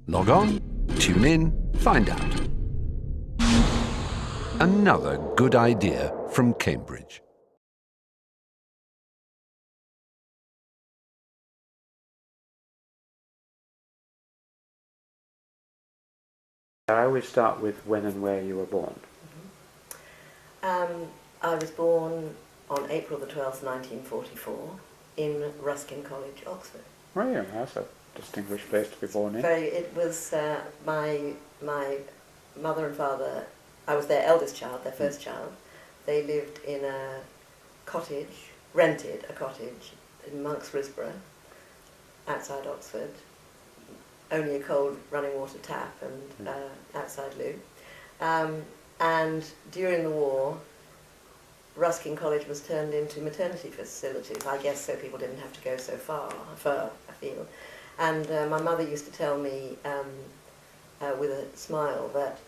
Log on, tune in, find out. Another good idea from Cambridge. I always start with when and where you were born. I was born on April the 12th, 1944, in Ruskin College, Oxford. Oh yeah, that's a distinguished place to be born in. It was my mother and father. I was their eldest child, their first child. They lived in a cottage, rented a cottage in Monk's Risborough, outside Oxford. Only a cold running water tap and outside loo. And during the war, Ruskin College was turned into maternity facilities, I guess so people didn't have to go so far, I feel. And my mother used to tell me with a smile that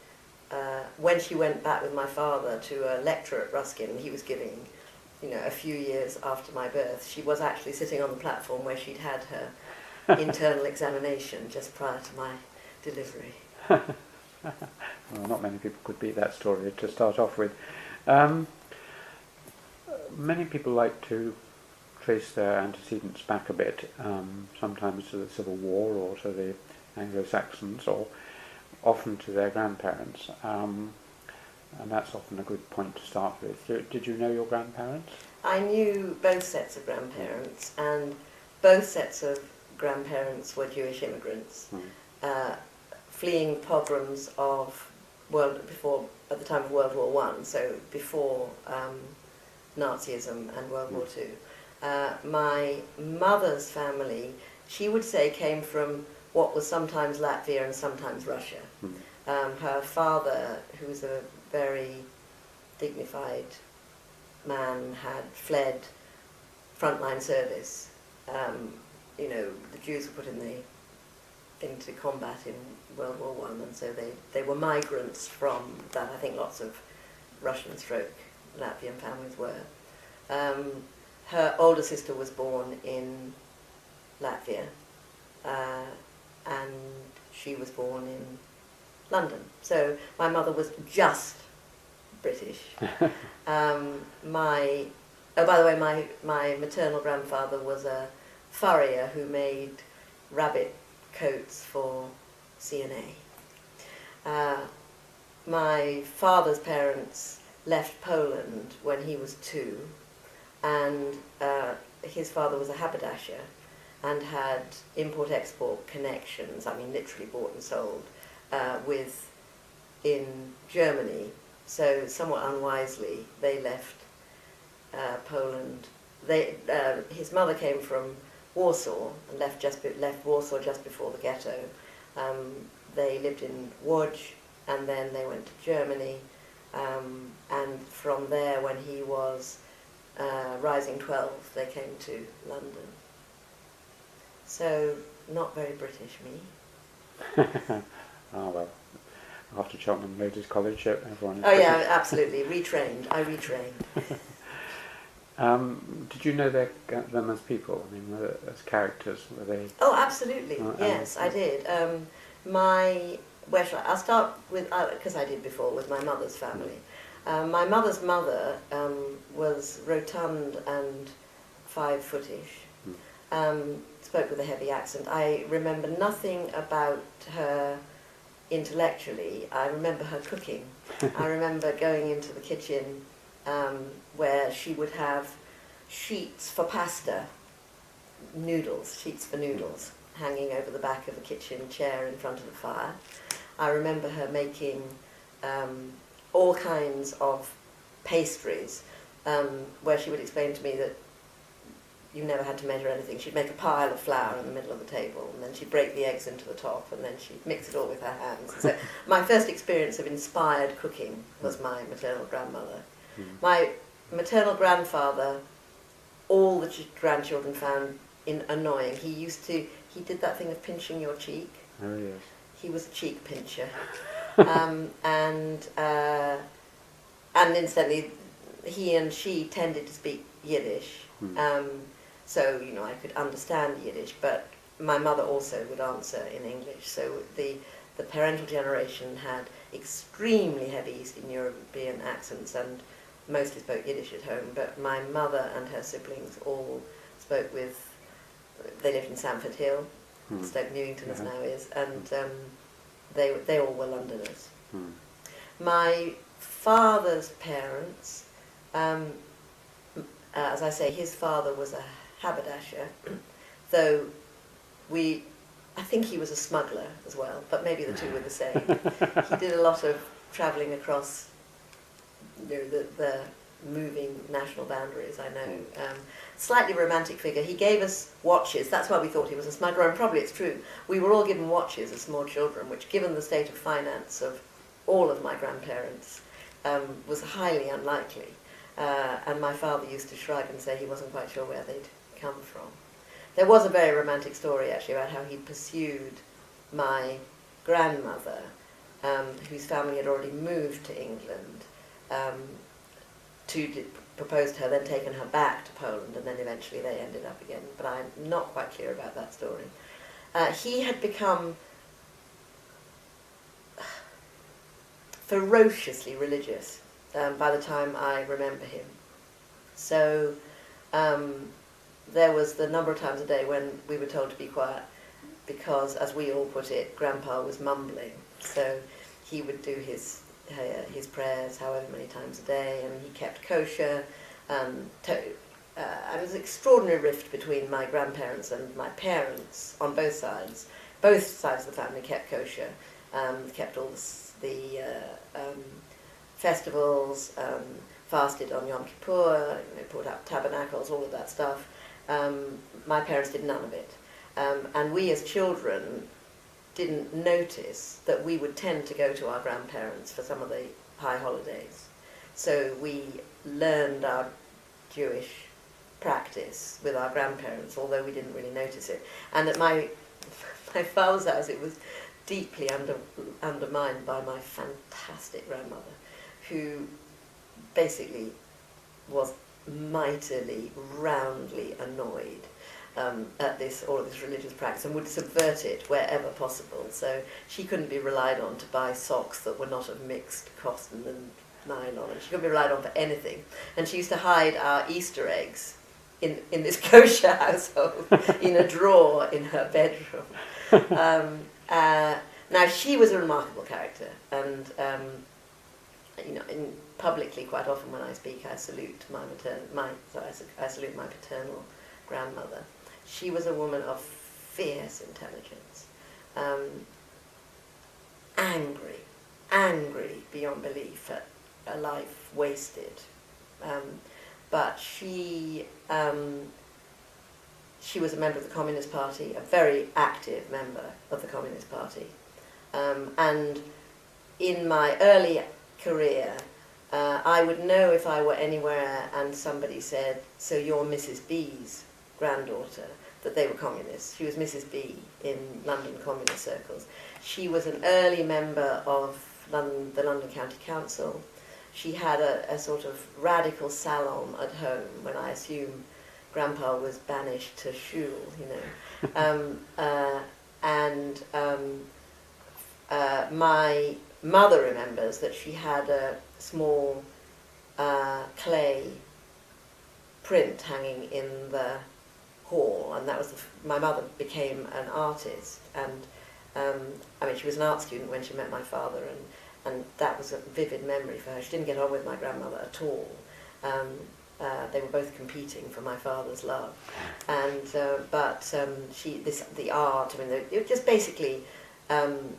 when she went back with my father to a lecture at Ruskin he was giving, a few years after my birth, she was actually sitting on the platform where she'd had her internal examination just prior to my delivery. Well, not many people could beat that story to start off with. Many people like to trace their antecedents back a bit, sometimes to the Civil War or to the Anglo-Saxons, or often to their grandparents, and that's often a good point to start with. Did you know your grandparents? I knew both sets of grandparents, and both sets of grandparents were Jewish immigrants, fleeing pogroms of at the time of World War I, so before Nazism and World War II. My mother's family, she would say, came from what was sometimes Latvia and sometimes Russia. Her father, who was a very dignified man, had fled frontline service. The Jews were put into combat in World War I, and so they were migrants from that. I think lots of Russian stroke Latvian families were. Her older sister was born in Latvia, and she was born in London. So my mother was just British. By the way, my maternal grandfather was a furrier who made rabbit coats for CNA. My father's parents left Poland when he was 2, and his father was a haberdasher and had import-export connections, literally bought and sold, in Germany. So somewhat unwisely, they left Poland. His mother came from Warsaw and left Warsaw just before the ghetto. They lived in Łódź, and then they went to Germany, and from there, when he was rising 12, they came to London. So, not very British, me. Oh well, after Cheltenham Ladies College, everyone is Oh British. yeah, absolutely, I retrained. Did you know them as people? As characters, were they? Oh, absolutely. Yes, I did. I'll start with, because I did before, with my mother's family. My mother's mother was rotund and 5-footish. Spoke with a heavy accent. I remember nothing about her intellectually. I remember her cooking. I remember going into the kitchen where she would have sheets for pasta, sheets for noodles, hanging over the back of a kitchen chair in front of the fire. I remember her making all kinds of pastries, where she would explain to me that you never had to measure anything. She'd make a pile of flour in the middle of the table, and then she'd break the eggs into the top, and then she'd mix it all with her hands. So my first experience of inspired cooking was my maternal grandmother. My maternal grandfather, all the grandchildren found annoying. He did that thing of pinching your cheek. Oh yes. He was a cheek pincher. And incidentally, he and she tended to speak Yiddish. So, I could understand Yiddish, but my mother also would answer in English, so the parental generation had extremely heavy Eastern European accents and mostly spoke Yiddish at home, but my mother and her siblings all spoke with, they lived in Stamford Hill, Stoke Newington as now is, and they all were Londoners. My father's parents, as I say, his father was a haberdasher, though I think he was a smuggler as well, but maybe the two were the same. He did a lot of travelling across the moving national boundaries, I know. Slightly romantic figure. He gave us watches. That's why we thought he was a smuggler, and probably it's true. We were all given watches as small children, which, given the state of finance of all of my grandparents, was highly unlikely. And my father used to shrug and say he wasn't quite sure where they'd come from. There was a very romantic story, actually, about how he pursued my grandmother, whose family had already moved to England, to propose to her, then taken her back to Poland, and then eventually they ended up again. But I'm not quite clear about that story. He had become ferociously religious by the time I remember him. So there was the number of times a day when we were told to be quiet because, as we all put it, Grandpa was mumbling. So he would do his prayers however many times a day, and he kept kosher. There was an extraordinary rift between my grandparents and my parents on both sides. Both sides of the family kept kosher, kept all the festivals, fasted on Yom Kippur, put up tabernacles, all of that stuff. My parents did none of it. And we as children didn't notice that we would tend to go to our grandparents for some of the high holidays. So we learned our Jewish practice with our grandparents, although we didn't really notice it. And at my father's house, it was deeply undermined by my fantastic grandmother, who basically was mightily, roundly annoyed at all of this religious practice, and would subvert it wherever possible. So she couldn't be relied on to buy socks that were not of mixed cotton and nylon, and she couldn't be relied on for anything. And she used to hide our Easter eggs in this kosher household in a drawer in her bedroom. Now she was a remarkable character, and publicly quite often when I speak, I salute I salute my paternal grandmother. She was a woman of fierce intelligence, angry beyond belief at a life wasted. But she was a member of the Communist Party, a very active member of the Communist Party. And in my early career, I would know if I were anywhere and somebody said, "So you're Mrs. B's granddaughter," that they were communists. She was Mrs. B in London communist circles. She was an early member of the London County Council. She had a sort of radical salon at home when I assume Grandpa was banished to shul, my mother remembers that she had a small clay print hanging in the hall, and that was my mother became an artist, and she was an art student when she met my father, and that was a vivid memory for her. She didn't get on with my grandmother at all. They were both competing for my father's love, and the art. It was just basically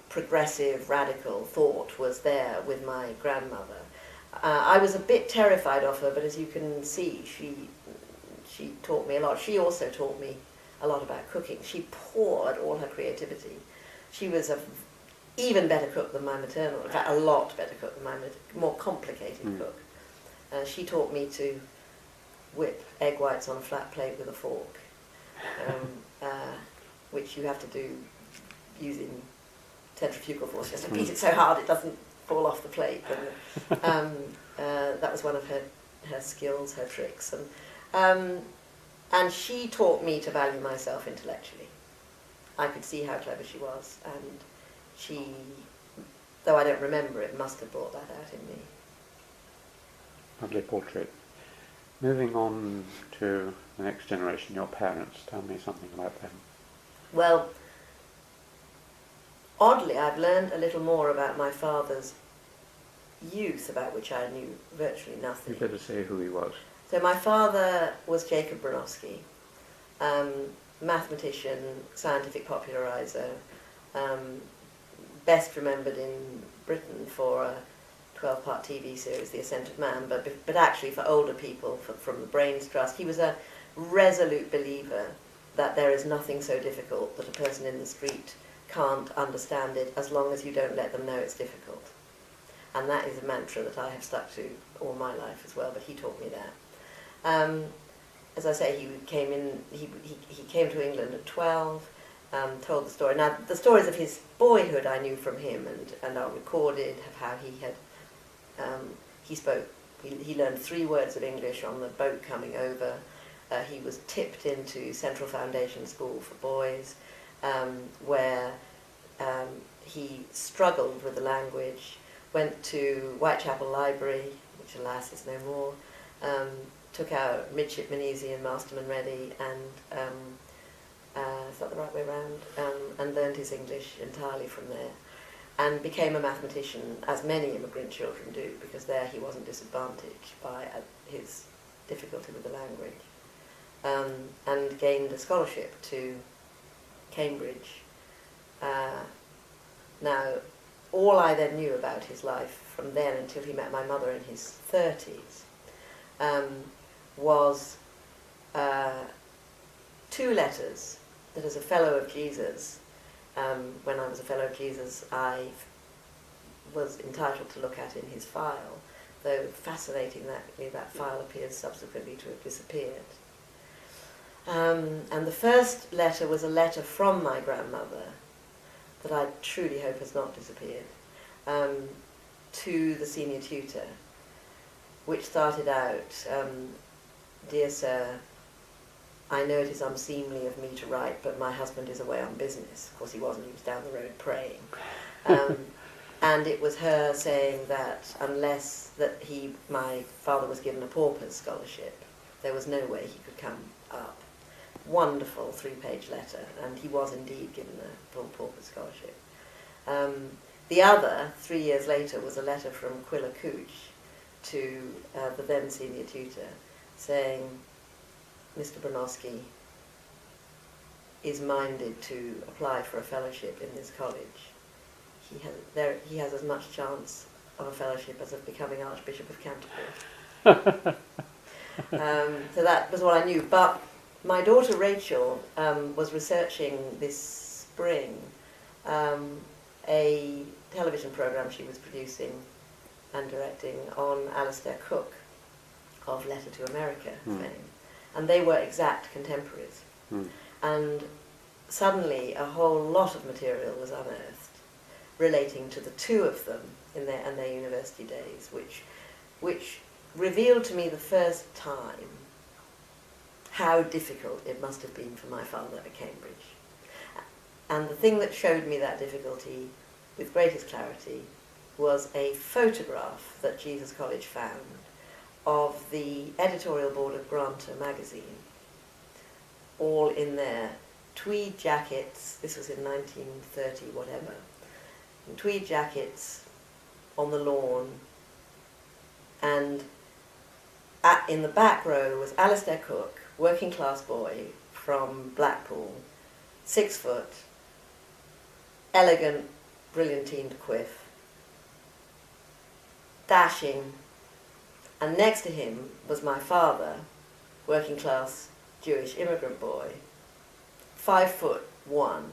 progressive, radical thought was there with my grandmother. I was a bit terrified of her, but as you can see, she taught me a lot. She also taught me a lot about cooking. She poured all her creativity. She was an even better cook than my maternal, in fact a lot better cook than my more complicated cook. She taught me to whip egg whites on a flat plate with a fork, which you have to do using centrifugal force. You have to beat it so hard it doesn't fall off the plate. And, that was one of her skills, her tricks. And she taught me to value myself intellectually. I could see how clever she was, and she, though I don't remember it, must have brought that out in me. Lovely portrait. Moving on to the next generation, your parents. Tell me something about them. Well, oddly, I've learned a little more about my father's youth, about which I knew virtually nothing. You better say who he was. So my father was Jacob Bronowski, mathematician, scientific popularizer, best remembered in Britain for a 12-part TV series, The Ascent of Man, but actually for older people, from the Brains Trust. He was a resolute believer that there is nothing so difficult that a person in the street can't understand it as long as you don't let them know it's difficult. And that is a mantra that I have stuck to all my life as well, but he taught me that. As I say, he came to England at 12, told the story. Now, the stories of his boyhood I knew from him and are recorded, of how he had, he learned 3 words of English on the boat coming over. He was tipped into Central Foundation School for Boys, where he struggled with the language, went to Whitechapel Library, which alas is no more, took out Midshipmanese and Masterman Ready, and is that the right way round? And learned his English entirely from there, and became a mathematician, as many immigrant children do, because there he wasn't disadvantaged by his difficulty with the language, and gained a scholarship to Cambridge. Now, all I then knew about his life from then until he met my mother in his 30s was 2 letters that, as a Fellow of Jesus, when I was a Fellow of Jesus, I was entitled to look at in his file, though fascinatingly that file appears subsequently to have disappeared. And the first letter was a letter from my grandmother that I truly hope has not disappeared, to the senior tutor, which started out, "Dear Sir, I know it is unseemly of me to write, but my husband is away on business." Of course he wasn't, he was down the road praying. And it was her saying that unless my father was given a pauper's scholarship, there was no way he could come up. Wonderful 3-page letter, and he was indeed given a full pauper scholarship. The other, 3 years later, was a letter from Quilla Cooch to the then senior tutor, saying, "Mr. Bronowski is minded to apply for a fellowship in this college. He has as much chance of a fellowship as of becoming Archbishop of Canterbury." So that was what I knew. But my daughter Rachel was researching this spring a television program she was producing and directing on Alistair Cook of Letter to America fame. And they were exact contemporaries. And suddenly a whole lot of material was unearthed relating to the 2 of them in their university days, which revealed to me the first time how difficult it must have been for my father at Cambridge. And the thing that showed me that difficulty with greatest clarity was a photograph that Jesus College found of the editorial board of Granta magazine, all in their tweed jackets. This was in 1930 whatever, in tweed jackets on the lawn, and in the back row was Alistair Cook, working class boy from Blackpool, 6 foot, elegant, brilliantined quiff, dashing, and next to him was my father, working class Jewish immigrant boy, 5'1",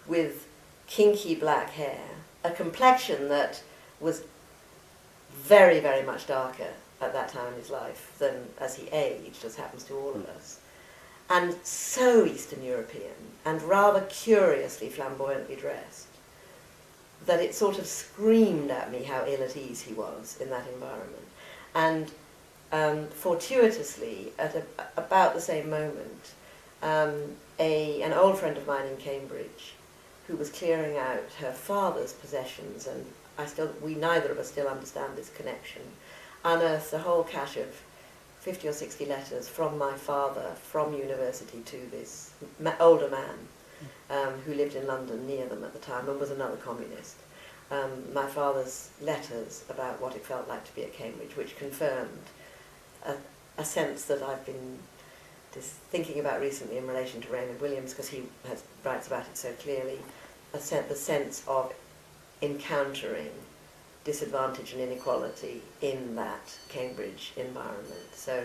with kinky black hair, a complexion that was very, very much darker at that time in his life than as he aged, as happens to all of us, and so Eastern European, and rather curiously flamboyantly dressed, that it sort of screamed at me how ill at ease he was in that environment. And fortuitously, at about the same moment, an old friend of mine in Cambridge, who was clearing out her father's possessions, and we neither of us still understand this connection, unearthed a whole cache of 50 or 60 letters from my father from university to this older man who lived in London near them at the time and was another communist. My father's letters about what it felt like to be at Cambridge, which confirmed a sense that I've been thinking about recently in relation to Raymond Williams, because he writes about it so clearly, the sense of encountering disadvantage and inequality in that Cambridge environment. So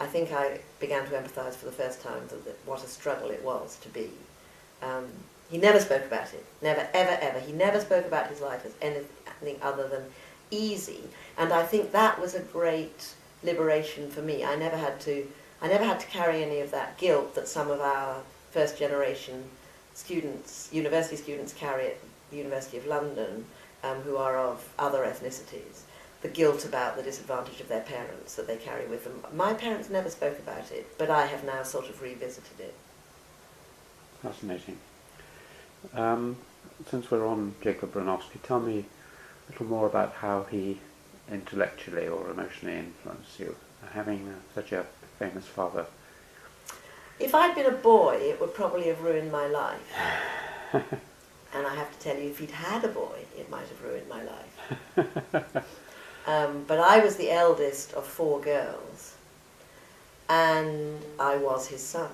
I think I began to empathise for the first time what a struggle it was to be. He never spoke about it, never, ever, ever. He never spoke about his life as anything other than easy. And I think that was a great liberation for me. I never had to carry any of that guilt that some of our first generation students, university students, carry at the University of London, who are of other ethnicities. The guilt about the disadvantage of their parents that they carry with them. My parents never spoke about it, but I have now sort of revisited it. Fascinating. Since we're on Jacob Bronowski, tell me a little more about how he intellectually or emotionally influenced you, having such a famous father. If I'd been a boy, it would probably have ruined my life. And I have to tell you, if he'd had a boy, it might have ruined my life. But I was the eldest of 4 girls, and I was his son,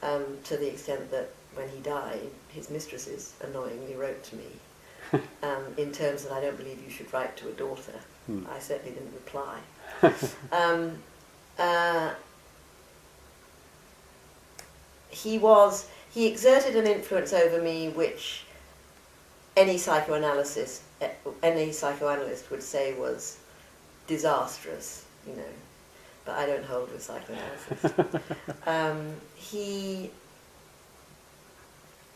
to the extent that when he died, his mistresses annoyingly wrote to me in terms that I don't believe you should write to a daughter. I certainly didn't reply. He exerted an influence over me which any psychoanalyst would say was disastrous, you know, but I don't hold with psychoanalysis.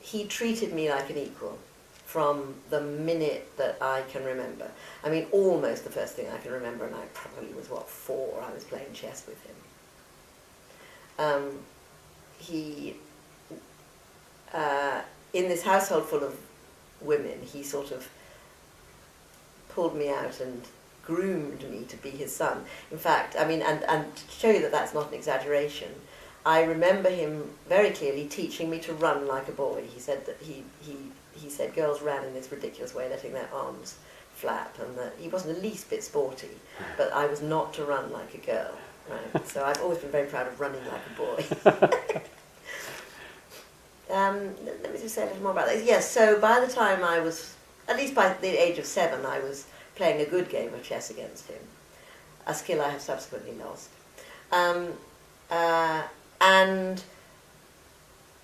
He treated me like an equal from the minute that I can remember. I mean, almost the first thing I can remember, and I probably was, 4, I was playing chess with him. In this household full of women, he sort of pulled me out and groomed me to be his son. In fact, I mean, and to show you that that's not an exaggeration, I remember him very clearly teaching me to run like a boy. He said that he said girls ran in this ridiculous way, letting their arms flap, and that he wasn't the least bit sporty, but I was not to run like a girl. Right? So I've always been very proud of running like a boy. Let me just say a little more about this. Yes, so by the time I was, at least by the age of 7, I was playing a good game of chess against him, a skill I have subsequently lost. And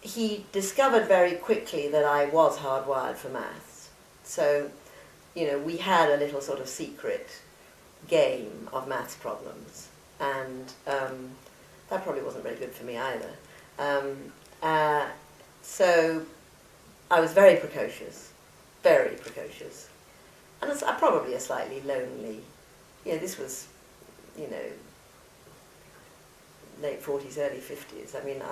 he discovered very quickly that I was hardwired for maths. So, you know, we had a little sort of secret game of maths problems, and that probably wasn't very good for me either. So I was very precocious, and probably a slightly lonely. You know, this was, you know, late 40s, early 50s. I mean,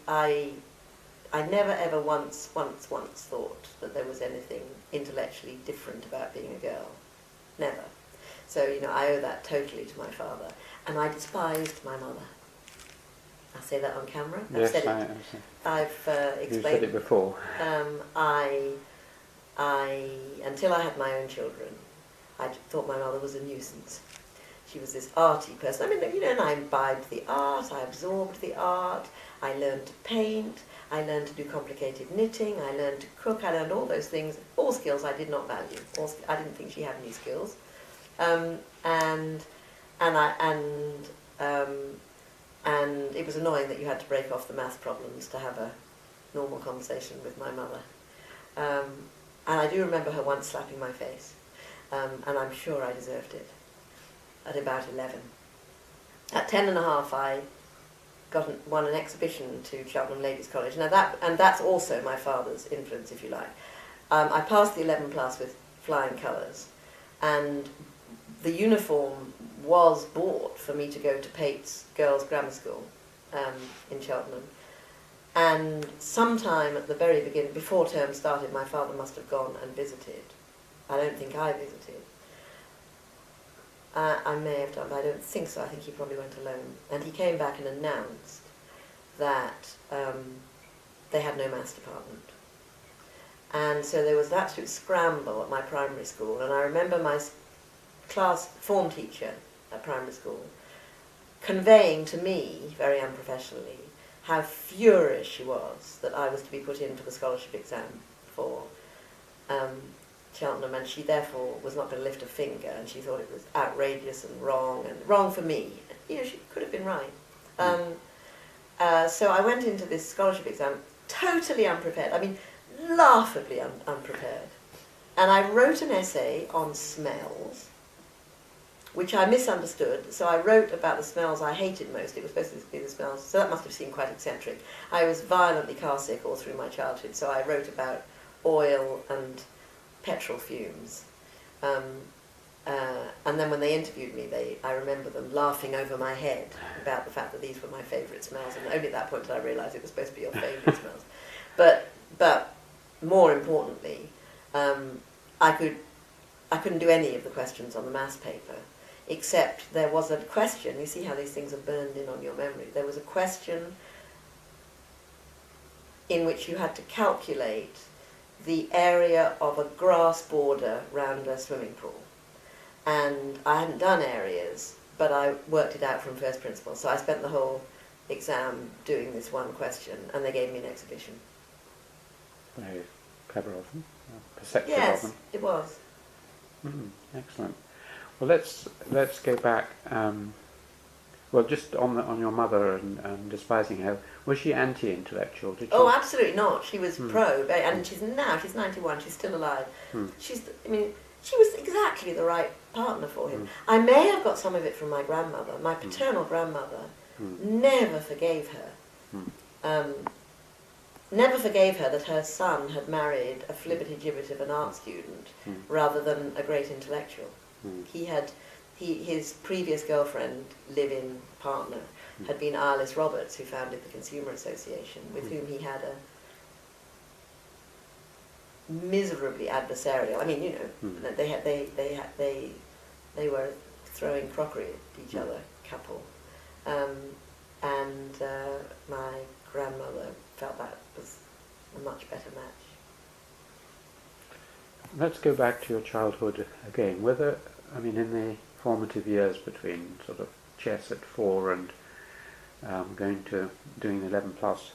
I never ever once thought that there was anything intellectually different about being a girl. Never. So, you know, I owe that totally to my father. And I despised my mother. I say that on camera. Yes, I've explained. You said it before. Until I had my own children, I thought my mother was a nuisance. She was this arty person. I mean, you know, and I imbibed the art, I absorbed the art, I learned to paint, I learned to do complicated knitting, I learned to cook, I learned all those things, all skills I did not value. I didn't think she had any skills. And it was annoying that you had to break off the math problems to have a normal conversation with my mother. And I do remember her once slapping my face, and I'm sure I deserved it. At about 11. At 10 and a half, I won an exhibition to Cheltenham Ladies' College. Now that's also my father's influence, if you like. I passed the 11 plus with flying colours, and the uniform was bought for me to go to Pate's Girls' Grammar School in Cheltenham. And sometime at the very beginning, before term started, my father must have gone and visited. I don't think I visited. I may have done, but I don't think so. I think he probably went alone. And he came back and announced that they had no maths department. And so there was an absolute scramble at my primary school. And I remember my class form teacher at primary school conveying to me, very unprofessionally, how furious she was that I was to be put in for the scholarship exam for Cheltenham, and she therefore was not going to lift a finger, and she thought it was outrageous and wrong for me. You know, she could have been right. So I went into this scholarship exam totally unprepared. I mean, laughably unprepared. And I wrote an essay on smells, which I misunderstood. So I wrote about the smells I hated most. It was supposed to be the smells, so that must have seemed quite eccentric. I was violently car sick all through my childhood, so I wrote about oil and petrol fumes. And then when they interviewed me, I remember them laughing over my head about the fact that these were my favourite smells, and only at that point did I realise it was supposed to be your favourite smells. But more importantly, I couldn't do any of the questions on the maths paper, except there was a question. You see how these things are burned in on your memory. There was a question in which you had to calculate the area of a grass border round a swimming pool. And I hadn't done areas, but I worked it out from first principles. So I spent the whole exam doing this one question, and they gave me an exhibition. Very clever of them. Perceptive Yes, of them. it was. Excellent. Well, let's go back. Well, just on your mother and despising her, was she anti-intellectual? Did she? Oh, absolutely not. She was pro, and she's 91. She's still alive. She was exactly the right partner for him. I may have got some of it from my grandmother. My paternal grandmother never forgave her. Never forgave her that her son had married a flibbity-gibbet of an art student rather than a great intellectual. His previous girlfriend, live-in partner, had been Arliss Roberts, who founded the Consumer Association, with whom he had a miserably adversarial. I mean, you know, they were throwing crockery at each other, couple, and my grandmother felt that was a much better match. Let's go back to your childhood again. Whether, I mean, in the formative years between sort of chess at 4 and going to doing 11 plus,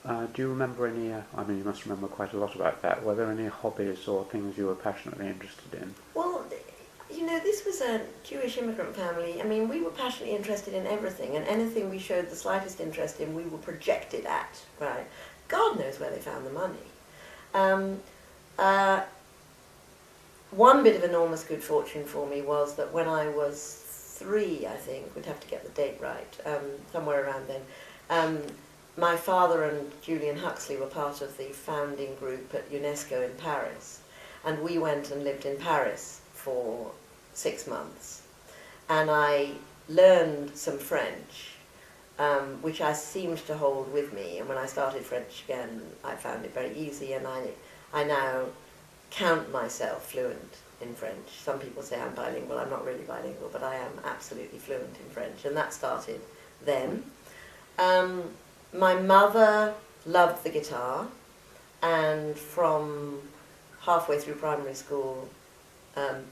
do you remember any, I mean, you must remember quite a lot about that. Were there any hobbies or things you were passionately interested in? Well, you know, this was a Jewish immigrant family. I mean, we were passionately interested in everything, and anything we showed the slightest interest in, we were projected at, right? God knows where they found the money. One bit of enormous good fortune for me was that when I was 3, I think, we'd have to get the date right, somewhere around then, my father and Julian Huxley were part of the founding group at UNESCO in Paris, and we went and lived in Paris for 6 months, and I learned some French, which I seemed to hold with me, and when I started French again, I found it very easy, and I now count myself fluent in French. Some people say I'm bilingual. I'm not really bilingual, but I am absolutely fluent in French, and that started then. My mother loved the guitar, and from halfway through primary school,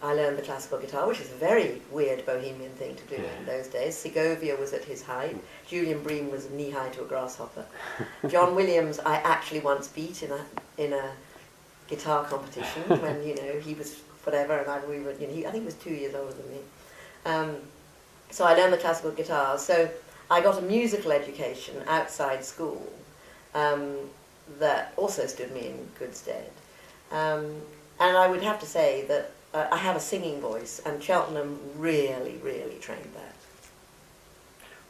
I learned the classical guitar, which is a very weird bohemian thing to do in those days. Segovia was at his height. Julian Bream was knee-high to a grasshopper. John Williams I actually once beat in a guitar competition when, you know, he was whatever, and I think he was 2 years older than me. So I learned the classical guitar. So I got a musical education outside school that also stood me in good stead. And I would have to say that I have a singing voice, and Cheltenham really, really trained that.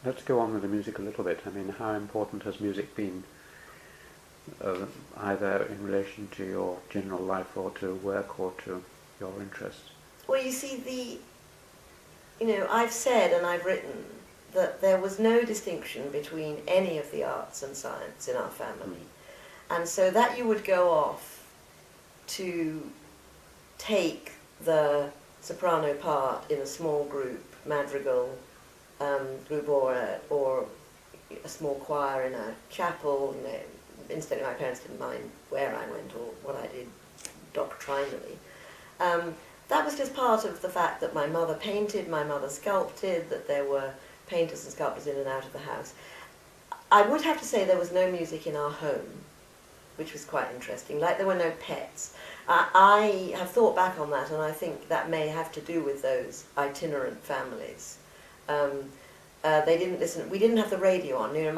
Let's go on with the music a little bit. I mean, how important has music been, either in relation to your general life or to work or to your interests? Well, you see, I've said and I've written that there was no distinction between any of the arts and science in our family. And so that you would go off to take the soprano part in a small group, madrigal group, or a small choir in a chapel. You know, instead, my parents didn't mind where I went or what I did doctrinally. That was just part of the fact that my mother painted, my mother sculpted, that there were painters and sculptors in and out of the house. I would have to say there was no music in our home, which was quite interesting. Like there were no pets. I have thought back on that, and I think that may have to do with those itinerant families. They didn't listen. We didn't have the radio on. You know,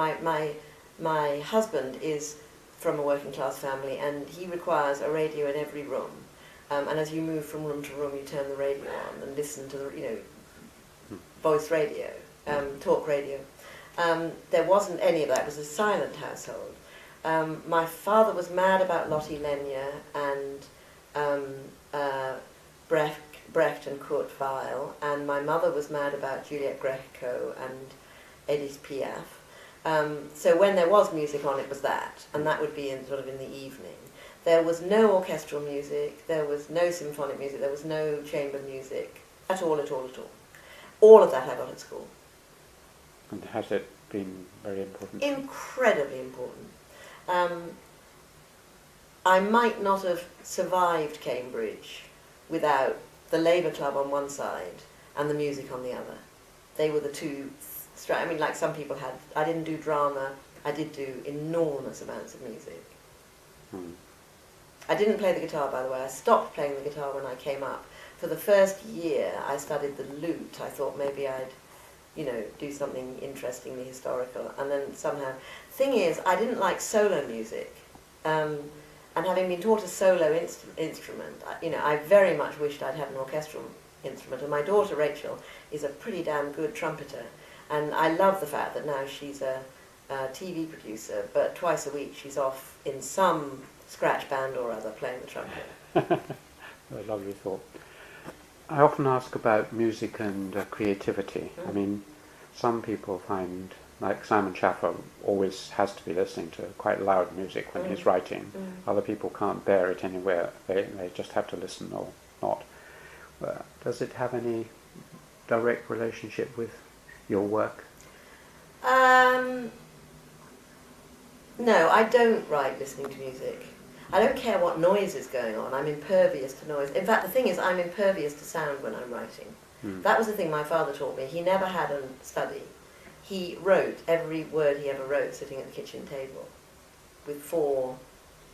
my husband is from a working class family, and he requires a radio in every room. And as you move from room to room, you turn the radio on and listen to the, you know, voice radio, talk radio. There wasn't any of that. It was a silent household. My father was mad about Lotte Lenya and Brecht and Kurt Weill, and my mother was mad about Juliette Greco and Edith Piaf. So when there was music on, it was that, and that would be in the evening. There was no orchestral music, there was no symphonic music, there was no chamber music, at all, at all, at all. All of that I got at school. And has it been very important? Incredibly important. I might not have survived Cambridge without the Labour Club on one side and the music on the other. They were the two, I mean, like some people had, I didn't do drama, I did do enormous amounts of music. I didn't play the guitar, by the way. I stopped playing the guitar when I came up. For the first year, I studied the lute. I thought maybe I'd, you know, do something interestingly historical. And then somehow... Thing is, I didn't like solo music. And having been taught a solo instrument, you know, I very much wished I'd had an orchestral instrument. And my daughter, Rachel, is a pretty damn good trumpeter. And I love the fact that now she's a TV producer, but twice a week she's off in some scratch band or other playing the trumpet. A lovely thought. I often ask about music and creativity. I mean, some people find, like Simon Schaffer always has to be listening to quite loud music when he's writing. Other people can't bear it anywhere. They just have to listen or not. Does it have any direct relationship with your work? No, I don't write listening to music. I don't care what noise is going on. I'm impervious to noise. In fact, the thing is, I'm impervious to sound when I'm writing. That was the thing my father taught me. He never had a study. He wrote every word he ever wrote sitting at the kitchen table with 4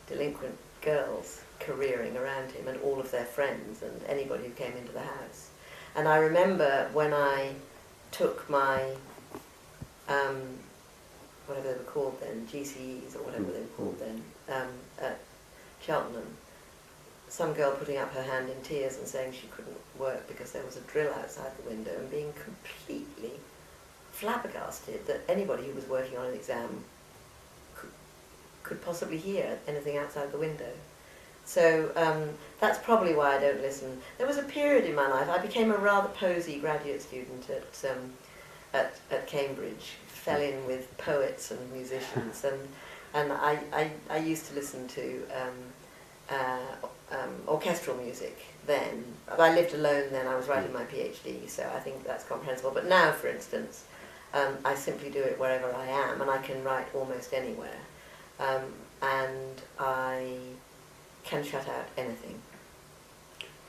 delinquent girls careering around him and all of their friends and anybody who came into the house. And I remember when I took my, whatever they were called then, GCEs or whatever they were called then, at Cheltenham, some girl putting up her hand in tears and saying she couldn't work because there was a drill outside the window, and being completely flabbergasted that anybody who was working on an exam could possibly hear anything outside the window. So that's probably why I don't listen. There was a period in my life, I became a rather posy graduate student at Cambridge, fell in with poets and musicians, and I used to listen to orchestral music then. I lived alone then, I was writing my PhD, so I think that's comprehensible. But now, for instance, I simply do it wherever I am, and I can write almost anywhere. And I can shut out anything.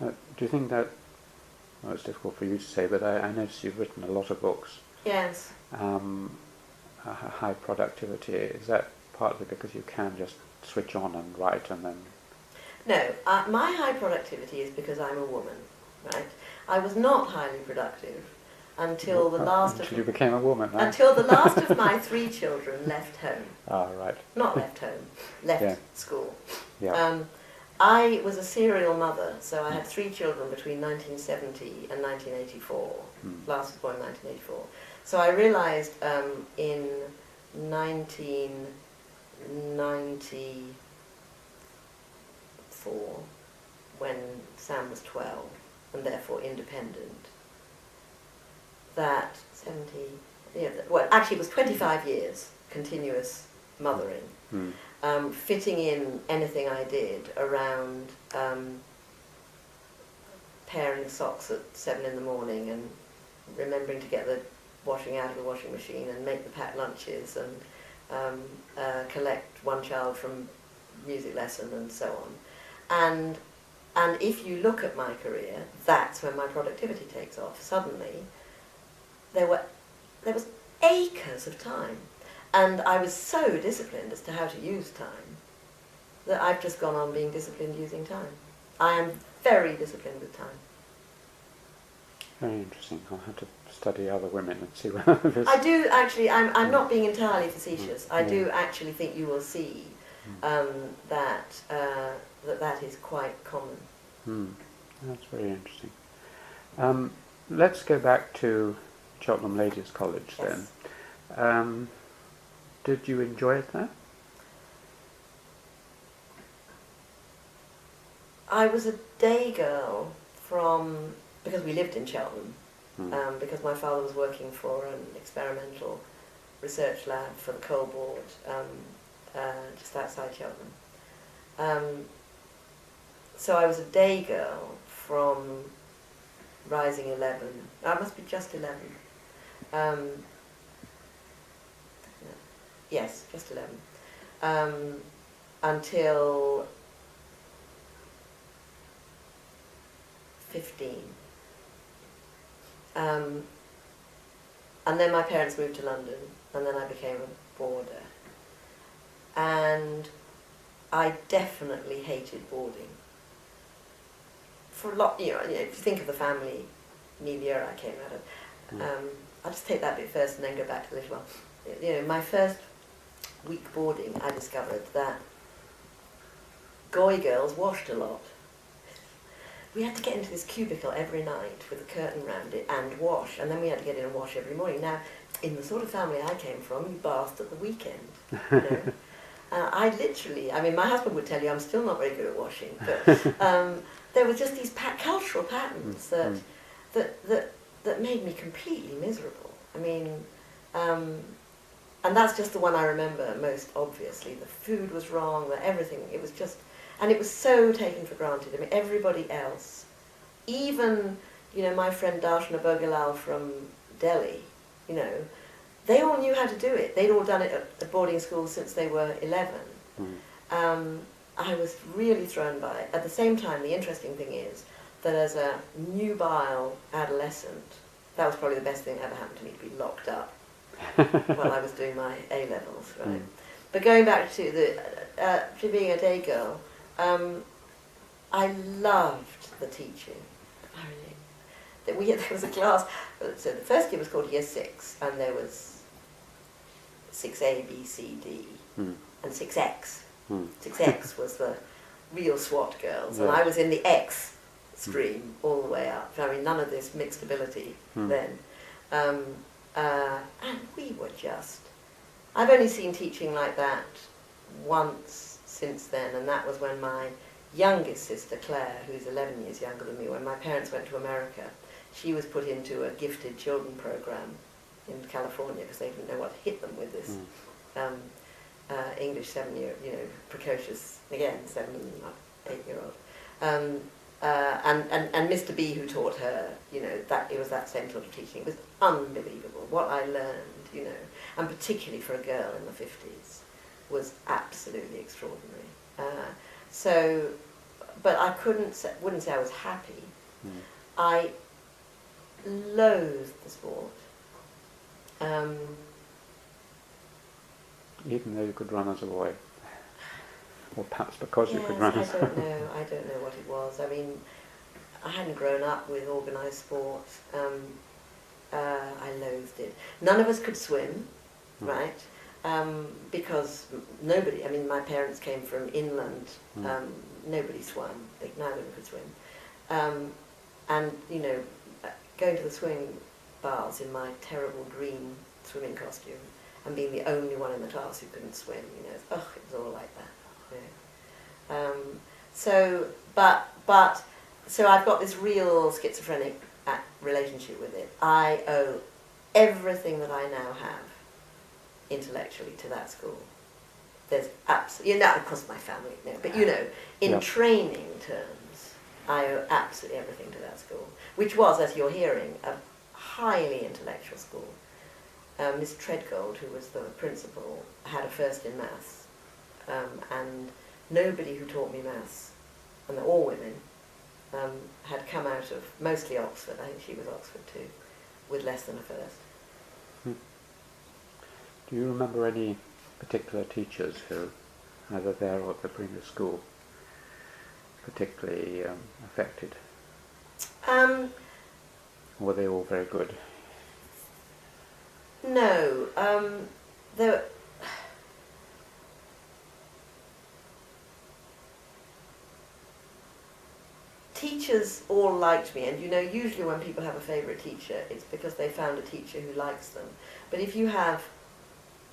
Do you think that, well, it's difficult for you to say, but I notice you've written a lot of books. Yes. High productivity, is that partly because you can just switch on and write and then... No, my high productivity is because I'm a woman, right? I was not highly productive until the last until you became a woman, right? Until the last of my 3 children left home. Ah, right. Not left home, left school. Yeah. I was a serial mother, so I had 3 children between 1970 and 1984. Last was born in 1984. So I realised in 1994, when Sam was 12 and therefore independent, that 70, well, actually it was 25 years continuous mothering, fitting in anything I did around pairing socks at 7 in the morning and remembering to get the washing out of the washing machine and make the packed lunches and collect one child from music lesson and so on. And if you look at my career, that's when my productivity takes off. Suddenly, there was acres of time. And I was so disciplined as to how to use time that I've just gone on being disciplined using time. I am very disciplined with time. Very interesting. I'll have to study other women and see whether this... I do actually, I'm not being entirely facetious. I do actually think you will see that is quite common. That's very interesting. Let's go back to Cheltenham Ladies College then. Did you enjoy it there? I was a day girl because we lived in Cheltenham, because my father was working for an experimental research lab for the coal board just outside Cheltenham. So I was a day girl from rising 11. I must be just 11. Yes, just 11. Until 15. And then my parents moved to London, and then I became a boarder. And I definitely hated boarding. For a lot, you know, if you think of the family milieu I came out of, I'll just take that bit first and then go back to the little one. You know, my first week boarding, I discovered that Goy girls washed a lot. We had to get into this cubicle every night with a curtain round it and wash, and then we had to get in and wash every morning. Now, in the sort of family I came from, you bathed at the weekend. You know? I literally, I mean, my husband would tell you I'm still not very good at washing, but there were just these cultural patterns that made me completely miserable. I mean, and that's just the one I remember most obviously. The food was wrong, everything, it was just, and it was so taken for granted. I mean, everybody else, even, you know, my friend Darshana Bhogalal from Delhi, you know, they all knew how to do it. They'd all done it at boarding school since they were 11. I was really thrown by it. At the same time, the interesting thing is that as a nubile adolescent, that was probably the best thing that ever happened to me, to be locked up while I was doing my A-levels, right? But going back to to being a day girl, I loved the teaching. There was a class, so the first year was called Year 6, and there was 6A, B, C, D, and 6X. 6X was the real SWAT girls, and I was in the X stream all the way up. I mean, none of this mixed ability then. And we were just... I've only seen teaching like that once since then, and that was when my youngest sister, Claire, who's 11 years younger than me, when my parents went to America, she was put into a gifted children program in California because they didn't know what hit them with this English 7-year, you know, precocious, again, 7 and 8-year-old. And Mr. B, who taught her, you know, that it was that same sort of teaching. It was unbelievable. What I learned, you know, and particularly for a girl in the 50s, was absolutely extraordinary. But I wouldn't say I was happy. I loathed the sport. Even though you could run as a boy, or perhaps because you could run as a boy. I don't know what it was. I mean, I hadn't grown up with organised sport. I loathed it. None of us could swim, right? Because nobody, I mean, my parents came from inland, nobody swam, neither of them could swim. And, you know, going to the swimming baths in my terrible green swimming costume and being the only one in the class who couldn't swim, you know, it was all like that. You know. So I've got this real schizophrenic relationship with it. I owe everything that I now have intellectually to that school. There's absolutely, of course my family, no, but in training terms, I owe absolutely everything to that school, which was, as you're hearing, a highly intellectual school. Miss Treadgold, who was the principal, had a first in maths, and nobody who taught me maths, and they're all women, had come out of mostly Oxford. I think she was Oxford too, with less than a first. Do you remember any particular teachers who, either there or at the previous school, particularly affected? Were they all very good? No, there. Teachers all liked me, and usually when people have a favourite teacher, it's because they found a teacher who likes them. But if you have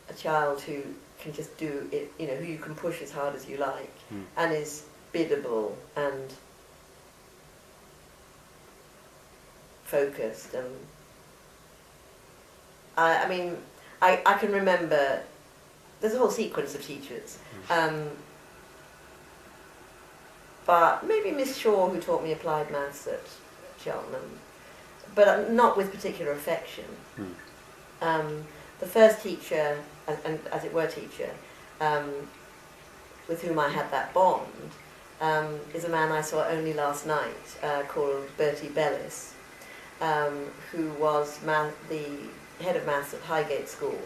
a child who can just do it, who you can push as hard as you like, and is biddable and focused, and I can remember there's a whole sequence of teachers. But maybe Miss Shaw, who taught me applied maths at Cheltenham, but not with particular affection. The first teacher, and as it were teacher, with whom I had that bond, is a man I saw only last night, called Bertie Bellis, who was the head of maths at Highgate School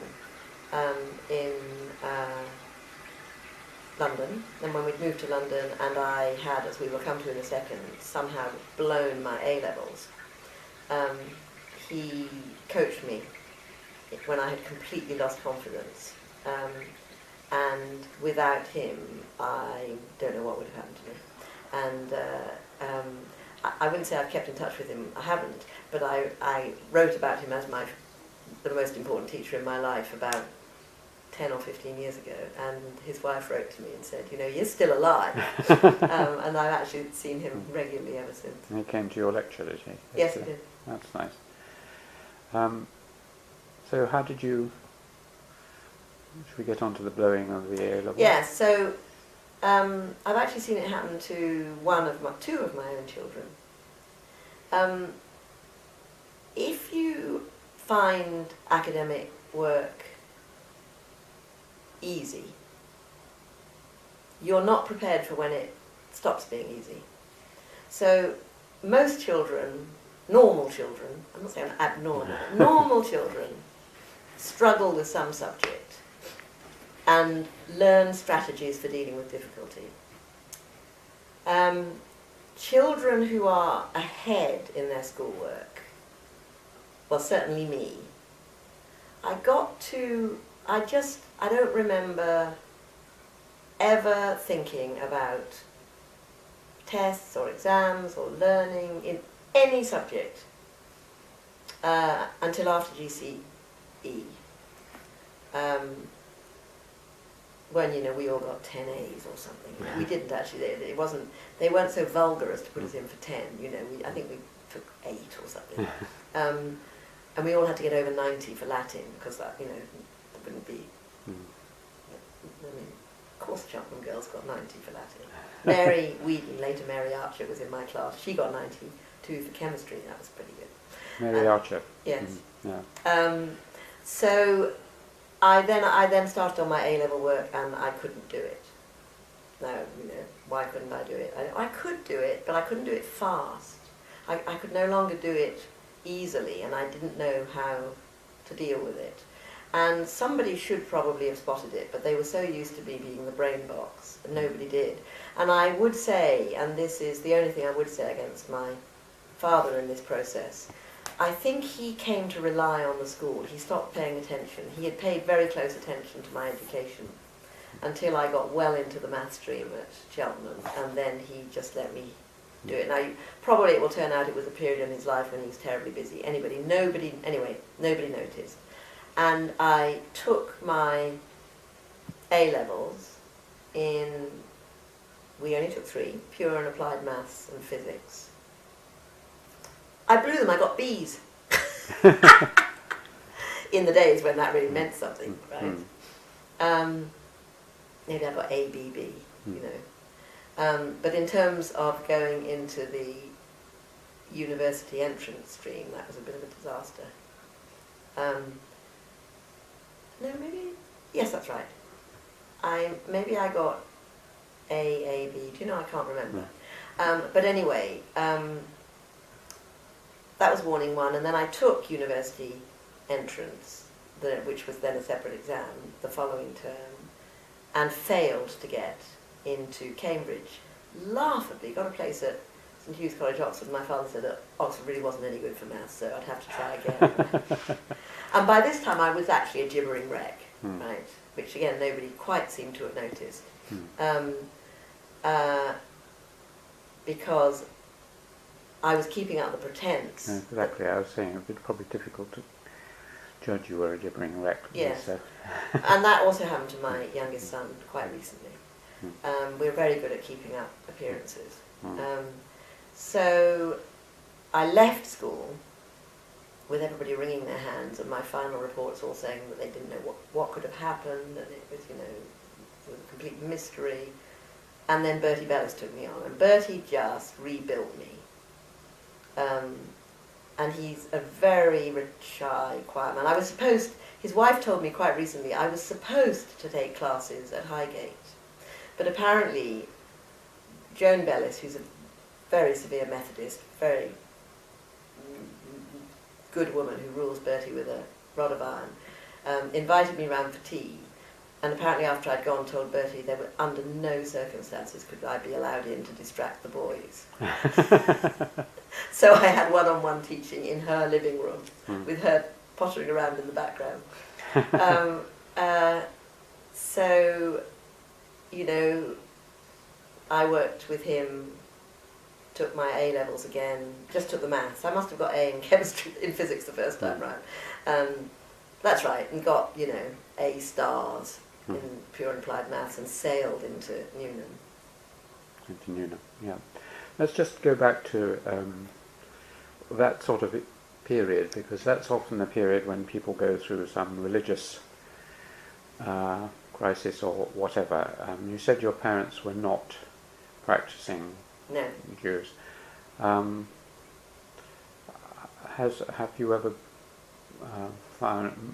in London. And when we'd moved to London, and I had, as we will come to in a second, somehow blown my A-levels, he coached me when I had completely lost confidence. And without him, I don't know what would have happened to me. And I wouldn't say I've kept in touch with him, I haven't, but I wrote about him as the most important teacher in my life about 10 or 15 years ago, and his wife wrote to me and said, you're still alive. And I've actually seen him regularly ever since. And he came to your lecture, did he? Yes, he did. That's nice. So how did you... Should we get on to the blowing of the A level? Yes, so I've actually seen it happen to two of my own children. If you find academic work easy, you're not prepared for when it stops being easy. So most children, normal children, I'm not saying abnormal, normal children struggle with some subject and learn strategies for dealing with difficulty. Children who are ahead in their schoolwork, well, certainly me, I don't remember ever thinking about tests or exams or learning in any subject until after GCE. When we all got 10 A's or something. We didn't actually. They weren't so vulgar as to put us in for 10. I think we took 8 or something. And we all had to get over 90 for Latin because that there wouldn't be. Of course, the Cheltenham girls got 90 for Latin. Mary Whedon, later Mary Archer, was in my class. She got 92 for chemistry. That was pretty good. Mary Archer. Yes. Yeah. So I then started on my A-level work, and I couldn't do it. Now, why couldn't I do it? I could do it, but I couldn't do it fast. I could no longer do it easily, and I didn't know how to deal with it. And somebody should probably have spotted it, but they were so used to me being the brain box, and nobody did. And I would say, and this is the only thing I would say against my father in this process, I think he came to rely on the school. He stopped paying attention. He had paid very close attention to my education until I got well into the math stream at Cheltenham, and then he just let me do it. Now, probably it will turn out it was a period in his life when he was terribly busy. Nobody noticed. And I took my A-levels we only took 3, pure and applied maths and physics. I blew them, I got B's. in the days when that really meant something, right? Maybe I got ABB, you know. But in terms of going into the university entrance stream, that was a bit of a disaster. No, maybe, yes, that's right. Maybe I got AAB, do you know, I can't remember. But anyway, that was warning one, and then I took university entrance, which was then a separate exam, the following term, and failed to get into Cambridge. Laughably, got a place at St Hugh's College, Oxford, and my father said that Oxford really wasn't any good for maths, so I'd have to try again. And by this time I was actually a gibbering wreck, right, which again nobody quite seemed to have noticed. Because I was keeping up the pretense. Exactly, I was saying it would be probably difficult to judge you were a gibbering wreck. Yes, and that also happened to my youngest son quite recently. We were very good at keeping up appearances. So I left school with everybody wringing their hands and my final reports all saying that they didn't know what could have happened, and it was, you know, it was a complete mystery. And then Bertie Bellis took me on, and Bertie just rebuilt me. And he's a very shy, quiet man. His wife told me quite recently, I was supposed to take classes at Highgate. But apparently, Joan Bellis, who's a very severe Methodist, very good woman who rules Bertie with a rod of iron, invited me round for tea. And apparently after I'd gone, told Bertie there were under no circumstances could I be allowed in to distract the boys. So I had one-on-one teaching in her living room with her pottering around in the background. So, you know, I worked with him, took my A-levels again, just took the maths. I must have got A in chemistry, in physics the first time, right? That's right, and got, you know, A stars in pure and applied maths and sailed into Newnham. Into Newnham, yeah. Let's just go back to that sort of period, because that's often the period when people go through some religious crisis or whatever. You said your parents were not practicing Jews. Have you ever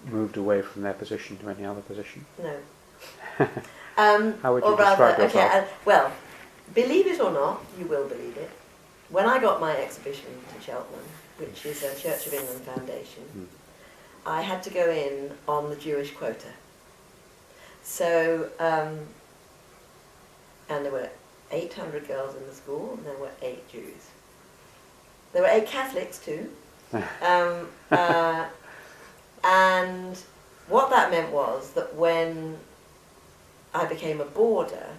moved away from their position to any other position? No. How would you describe yourself? Okay, well, believe it or not, you will believe it. When I got my exhibition to Cheltenham, which is a Church of England foundation, I had to go in on the Jewish quota. So, and there were 800 girls in the school, and there were 8 Jews. There were 8 Catholics too. And what that meant was that when I became a boarder,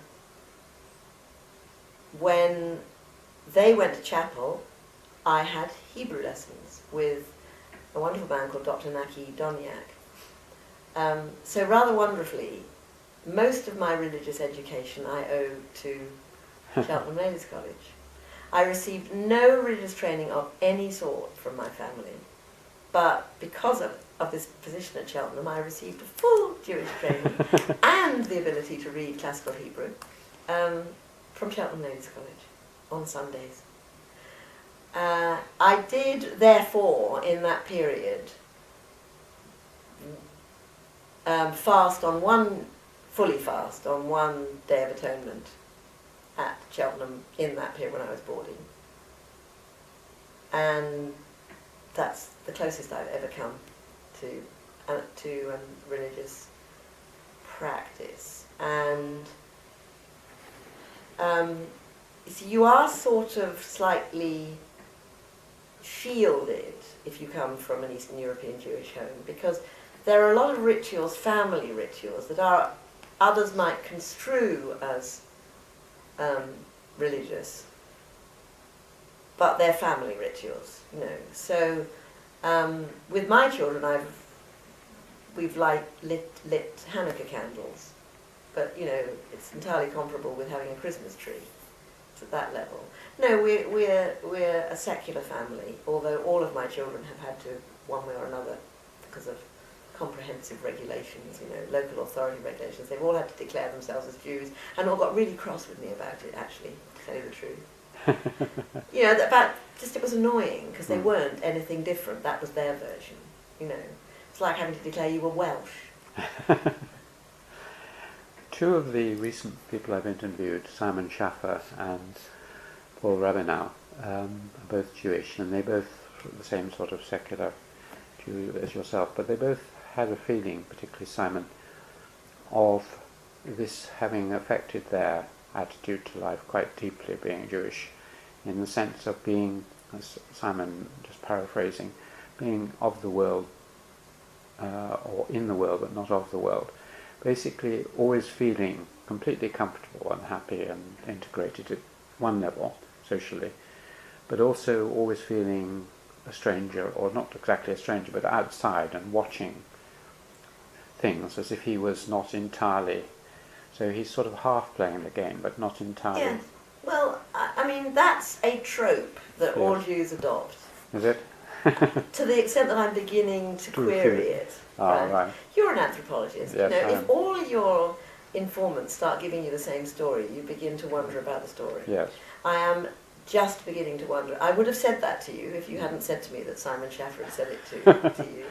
when they went to chapel, I had Hebrew lessons with a wonderful man called Dr. Naki Donyak. So rather wonderfully, most of my religious education I owe to Cheltenham Ladies' College. I received no religious training of any sort from my family, but because of this position at Cheltenham, I received a full Jewish training and the ability to read classical Hebrew from Cheltenham Ladies' College on Sundays. I did, therefore, in that period, fully fast on one Day of Atonement at Cheltenham in that period when I was boarding. And that's the closest I've ever come to religious practice. And so you are sort of slightly shielded if you come from an Eastern European Jewish home, because there are a lot of rituals, family rituals, that others might construe as religious, but they're family rituals, you know. So with my children, we've lit Hanukkah candles, but you know it's entirely comparable with having a Christmas tree. It's at that level. No, we're a secular family, although all of my children have had to, one way or another, because of comprehensive regulations, you know, local authority regulations. They've all had to declare themselves as Jews, and all got really cross with me about it, actually, to tell you the truth. You know, it was annoying, because they weren't anything different. That was their version, you know. It's like having to declare you were Welsh. Two of the recent people I've interviewed, Simon Schaffer and Paul Rabinow, are both Jewish, and they both the same sort of secular Jew as yourself, but they both had a feeling, particularly Simon, of this having affected their attitude to life quite deeply, being Jewish, in the sense of being, as Simon, just paraphrasing, being of the world, or in the world but not of the world. Basically always feeling completely comfortable and happy and integrated at one level, socially, but also always feeling a stranger, or not exactly a stranger, but outside and watching things as if he was not entirely. So he's sort of half playing the game, but not entirely. Yes. Well, I mean, that's a trope that all Jews adopt. Is it? To the extent that I'm beginning to query it. Right. You're an anthropologist. Yes, you know, I if am. all your informants start giving you the same story, you begin to wonder about the story. Yes. I am just beginning to wonder. I would have said that to you if you hadn't said to me that Simon Schaffer had said it to you.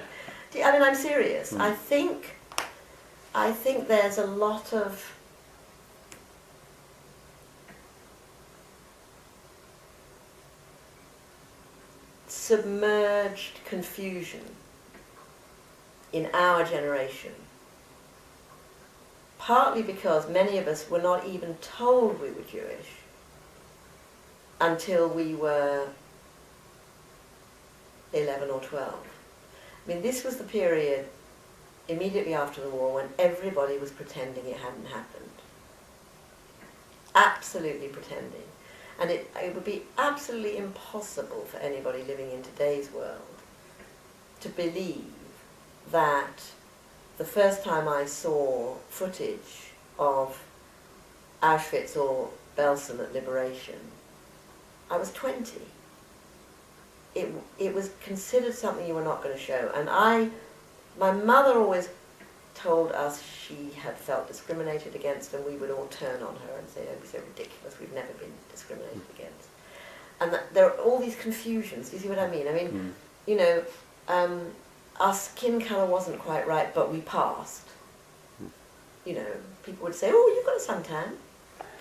I mean, I'm serious. I think there's a lot of submerged confusion in our generation, partly because many of us were not even told we were Jewish until we were 11 or 12. I mean, this was the period immediately after the war when everybody was pretending it hadn't happened. Absolutely pretending. And it would be absolutely impossible for anybody living in today's world to believe that the first time I saw footage of Auschwitz or Belsen at Liberation, I was 20. It was considered something you were not going to show. And my mother always told us she had felt discriminated against, and we would all turn on her and say, "Oh, it's so ridiculous, we've never been discriminated against." And there are all these confusions. Do you see what I mean? I mean, you know, our skin colour wasn't quite right, but we passed. You know, people would say, "Oh, you've got a suntan."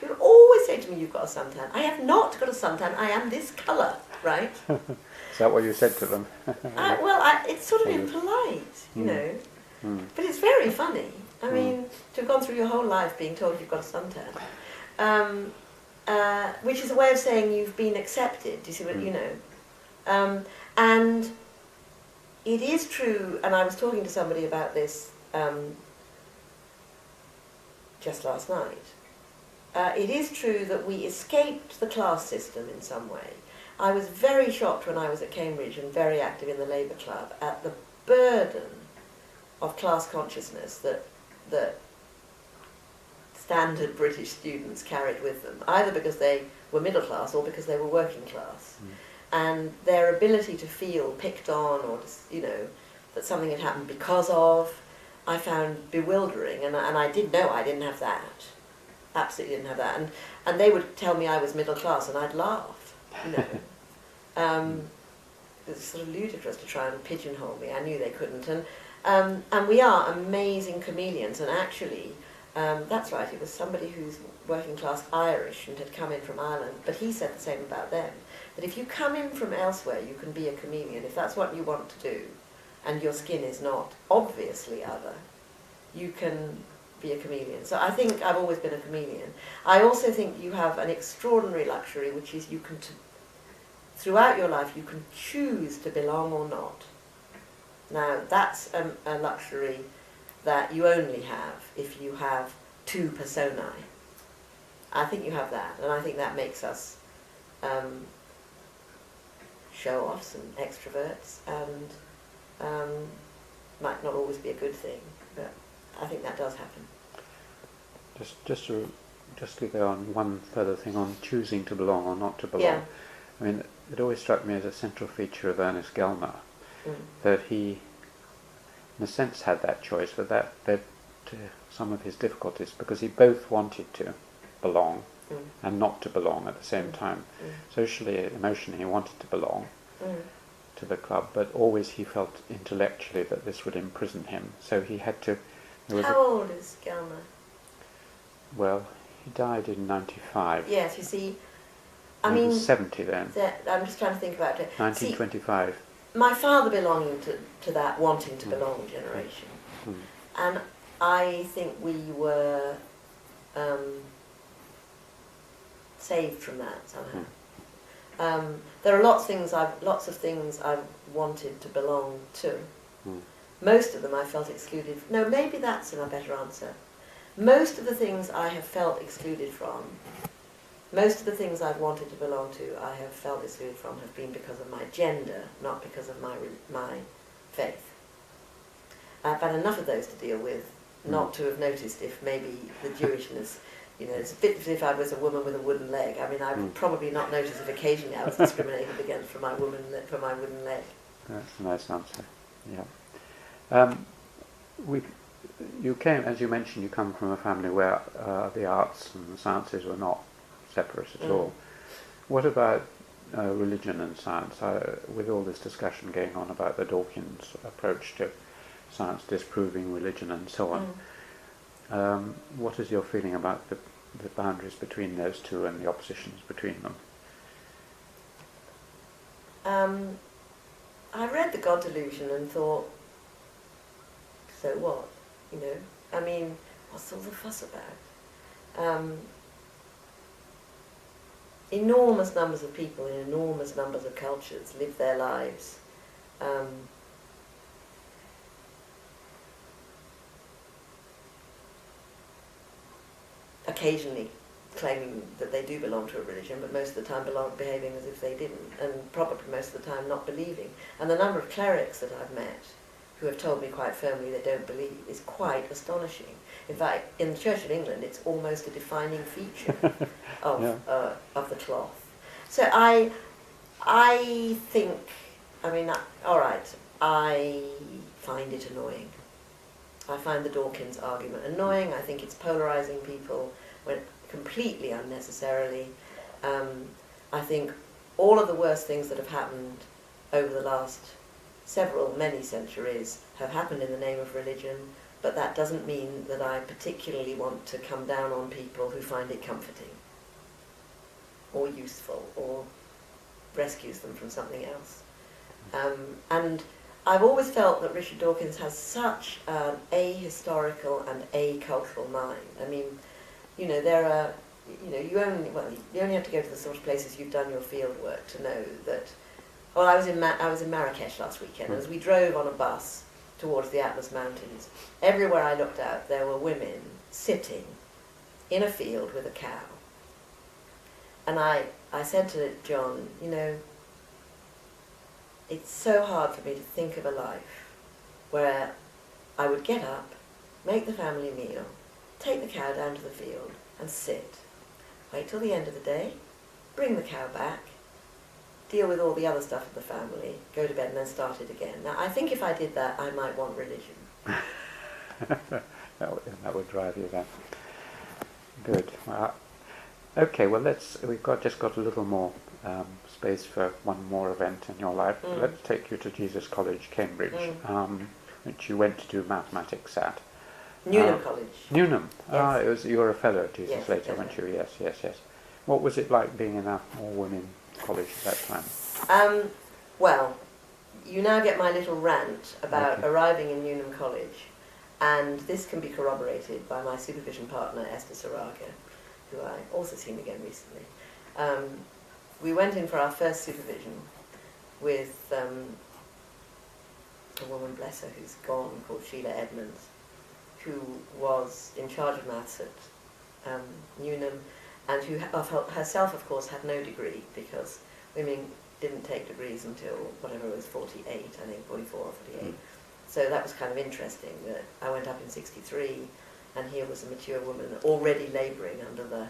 She would always say to me, "You've got a suntan." I have not got a suntan, I am this colour, right? Is that what you said to them? It's sort of impolite, you know. But it's very funny. I mean, to have gone through your whole life being told you've got a suntan, which is a way of saying you've been accepted. Do you see what, you know? And it is true, and I was talking to somebody about this just last night. It is true that we escaped the class system in some way. I was very shocked when I was at Cambridge and very active in the Labour Club at the burden of class consciousness that standard British students carried with them, either because they were middle class or because they were working class. And their ability to feel picked on, or, you know, that something had happened because of, I found bewildering, and I did know I didn't have that. Absolutely didn't have that. And they would tell me I was middle class, and I'd laugh, you know. It's sort of ludicrous to try and pigeonhole me. I knew they couldn't. And we are amazing chameleons, and actually, that's right, it was somebody who's working class Irish and had come in from Ireland, but he said the same about them, that if you come in from elsewhere, you can be a chameleon. If that's what you want to do, and your skin is not obviously other, you can be a chameleon. So I think I've always been a chameleon. I also think you have an extraordinary luxury, which is you can, throughout your life, you can choose to belong or not. Now, that's a luxury that you only have if you have two personae. I think you have that, and I think that makes us show-offs and extroverts, and might not always be a good thing, but I think that does happen. Just to go on one further thing on choosing to belong or not to belong. Yeah. I mean, it always struck me as a central feature of Ernest Gellner that he in a sense, had that choice, but that led to some of his difficulties because he both wanted to belong and not to belong at the same time. Socially, emotionally, he wanted to belong to the club, but always he felt intellectually that this would imprison him. So he had to... How old is Gelner? Well, he died in 95. Yes, you see, He was 70 then. I'm just trying to think about it. 1925. See, my father belonging to that wanting to belong generation. And I think we were saved from that somehow. There are lots of things I've wanted to belong to. Most of them I felt excluded. No, maybe that's a better answer. Most of the things I have felt excluded from, most of the things I've wanted to belong to, I have felt excluded from have been because of my gender, not because of my faith. I've had enough of those to deal with, not to have noticed if maybe the Jewishness, it's a bit as if I was a woman with a wooden leg. I mean, I would probably not notice if occasionally I was discriminated against for my wooden leg. That's a nice answer. Yeah. You came, as you mentioned, you come from a family where the arts and the sciences were not separate at all. What about religion and science? With all this discussion going on about the Dawkins approach to science disproving religion and so on, what is your feeling about the boundaries between those two and the oppositions between them? I read The God Delusion and thought, so what? I mean, what's all the fuss about? Enormous numbers of people in enormous numbers of cultures live their lives occasionally claiming that they do belong to a religion, but most of the time behaving as if they didn't, and probably most of the time not believing. And the number of clerics that I've met who have told me quite firmly they don't believe is quite astonishing. In fact, in the Church of England, it's almost a defining feature of the cloth. So I think, all right, I find it annoying. I find the Dawkins argument annoying. I think it's polarising people completely unnecessarily. I think all of the worst things that have happened over the last many centuries have happened in the name of religion, but that doesn't mean that I particularly want to come down on people who find it comforting or useful or rescues them from something else. And I've always felt that Richard Dawkins has such an ahistorical and acultural mind. I mean, there are, you only have to go to the sort of places you've done your field work to know that. Well, I was in Marrakesh last weekend, and as we drove on a bus towards the Atlas Mountains, everywhere I looked out, there were women sitting in a field with a cow. And I said to John, it's so hard for me to think of a life where I would get up, make the family meal, take the cow down to the field and sit, wait till the end of the day, bring the cow back, deal with all the other stuff of the family, go to bed and then start it again. Now, I think if I did that, I might want religion. that would drive you then. Good. Okay, well, we've just got a little more space for one more event in your life. Let's take you to Jesus College, Cambridge, which you went to do mathematics at. Newnham College. Newnham. Yes. You were a fellow at Jesus later, yes, weren't you? Yes. What was it like being in a all-women college at that time? Well, you now get my little rant about arriving in Newnham College, and this can be corroborated by my supervision partner, Esther Saraga, who I also seen again recently. We went in for our first supervision with a woman, bless her, who's gone, called Sheila Edmonds, who was in charge of maths at Newnham, and who herself, of course, had no degree, because women didn't take degrees until whatever it was, 48, I think, 44 or 48. So that was kind of interesting, that I went up in 63, and here was a mature woman already labouring under the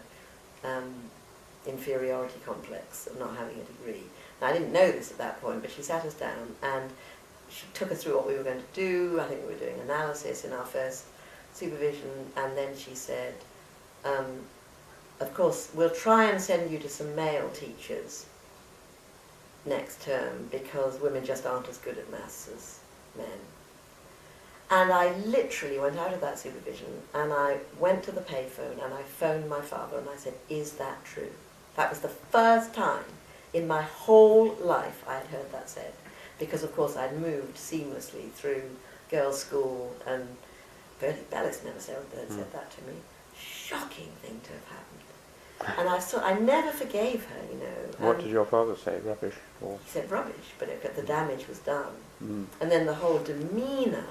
inferiority complex of not having a degree. Now, I didn't know this at that point, but she sat us down, and she took us through what we were going to do. I think we were doing analysis in our first supervision, and then she said, of course, we'll try and send you to some male teachers next term because women just aren't as good at maths as men. And I literally went out of that supervision and I went to the payphone and I phoned my father and I said, is that true? That was the first time in my whole life I had heard that said. Because of course I'd moved seamlessly through girls' school, and Bertie Bellis never said that to me. Shocking thing to have happened. And I never forgave her, you know. What did your father say? Rubbish? Or? He said rubbish, but the damage was done. Mm. And then the whole demeanour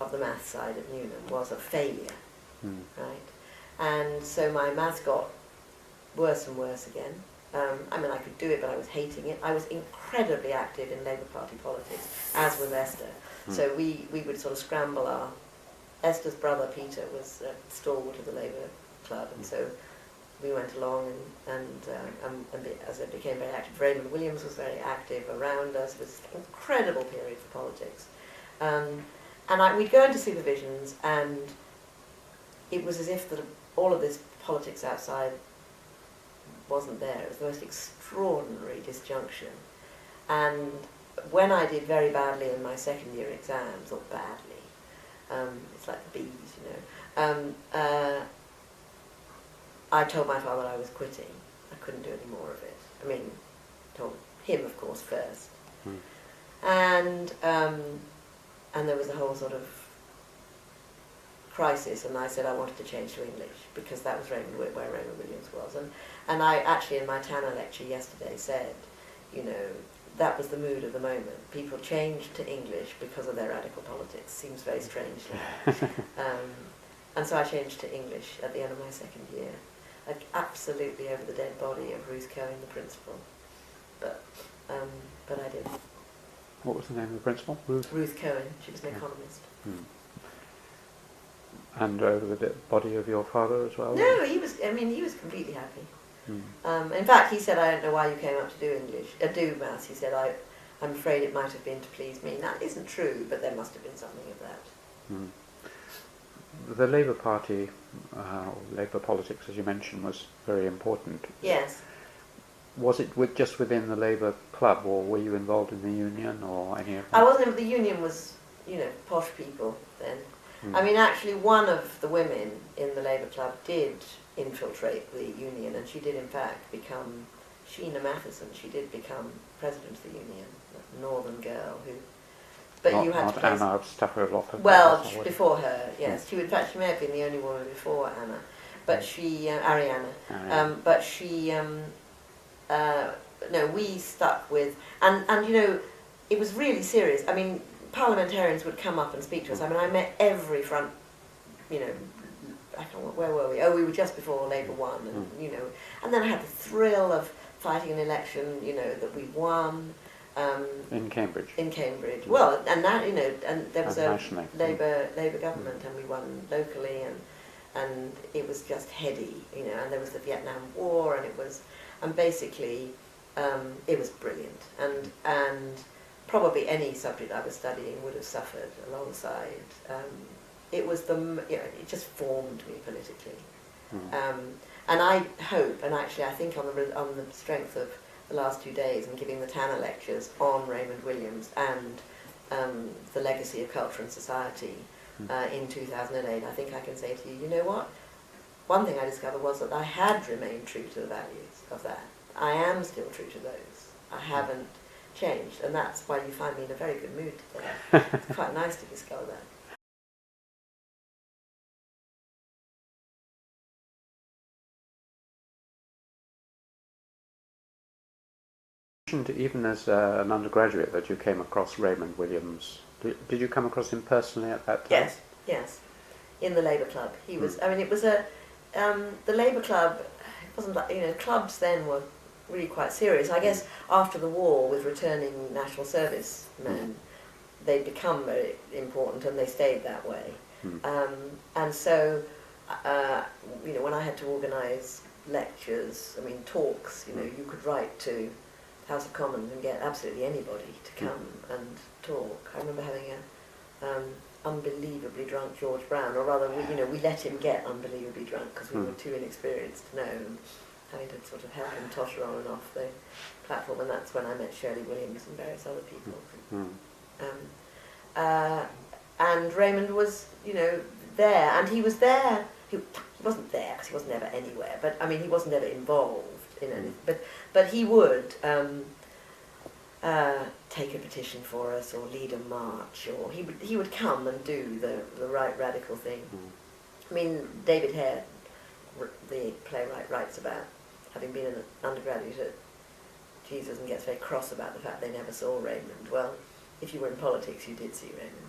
of the maths side of Newnham was a failure, right? And so my maths got worse and worse again. I mean, I could do it, but I was hating it. I was incredibly active in Labour Party politics, as was Esther. So we would sort of scramble Esther's brother, Peter, was a stalwart of the Labour Club, and so we went along, and as I became very active, Raymond Williams was very active around us. It was an incredible period for politics. And we'd go into supervisions, and it was as if all of this politics outside wasn't there. It was the most extraordinary disjunction. And when I did very badly in my second year exams, or badly, it's like the bees, you know, I told my father I was quitting. I couldn't do any more of it. I mean, told him, of course, first. And there was a whole sort of crisis, and I said I wanted to change to English because that was where Raymond Williams was. And I actually, in my Tanner lecture yesterday, said, you know, that was the mood of the moment. People changed to English because of their radical politics. Seems very strange now. And so I changed to English at the end of my second year. Like, absolutely over the dead body of Ruth Cohen, the principal. But I did. What was the name of the principal? Ruth Cohen. She was an economist. And over the dead body of your father as well? No, he was completely happy. In fact, he said, I don't know why you came up to do maths. He said, I'm afraid it might have been to please me. That isn't true, but there must have been something of that. The Labour Party, or Labour politics, as you mentioned, was very important. Yes. Was it just within the Labour Club, or were you involved in the union, or any of that? I wasn't. The union was, you know, posh people then. I mean, actually, one of the women in the Labour Club did infiltrate the union, and she did, in fact, become Sheena Matheson. She did become president of the union, a northern girl who. But you had to place Anna Stafford-Locker. Well, before her, yes. She, in fact, she may have been the only woman before Anna, but she Ariana. But she. No, we stuck with, and you know, it was really serious. I mean, parliamentarians would come up and speak to us. I mean, I met every front, you know, I can't remember, where were we? Oh, we were just before Labour won, and you know, and then I had the thrill of fighting an election, you know, that we won. In Cambridge. In Cambridge. Well, and that, you know, and there was a Labour government, and we won locally, and it was just heady, you know, and there was the Vietnam War, and basically, it was brilliant, and probably any subject I was studying would have suffered alongside. It was it just formed me politically, and I hope, and actually I think on the strength of the last 2 days and giving the Tanner lectures on Raymond Williams and the legacy of culture and society in 2008, I think I can say to you, you know what? One thing I discovered was that I had remained true to the values of that. I am still true to those. I haven't changed, and that's why you find me in a very good mood today. It's quite nice to discover that. Even as an undergraduate that you came across Raymond Williams. Did you come across him personally at that time? Yes. In the Labour Club. He was, I mean, it was the Labour Club, it wasn't like, you know, clubs then were really quite serious. I guess after the war, with returning national service men, they'd become very important, and they stayed that way. And so, you know, when I had to organise lectures, I mean, talks, you know, you could write to House of Commons and get absolutely anybody to come and talk. I remember having a unbelievably drunk George Brown, or rather, we let him get unbelievably drunk because we were too inexperienced to know, and having to sort of help him totter on and off the platform, and that's when I met Shirley Williams and various other people. And Raymond was, there, and he was there. He wasn't there because he wasn't ever anywhere, but I mean, he wasn't ever involved in anything. But he would take a petition for us, or lead a march, or he would come and do the right radical thing. I mean, David Hare, the playwright, writes about having been an undergraduate at Jesus and gets very cross about the fact they never saw Raymond. Well, if you were in politics, you did see Raymond.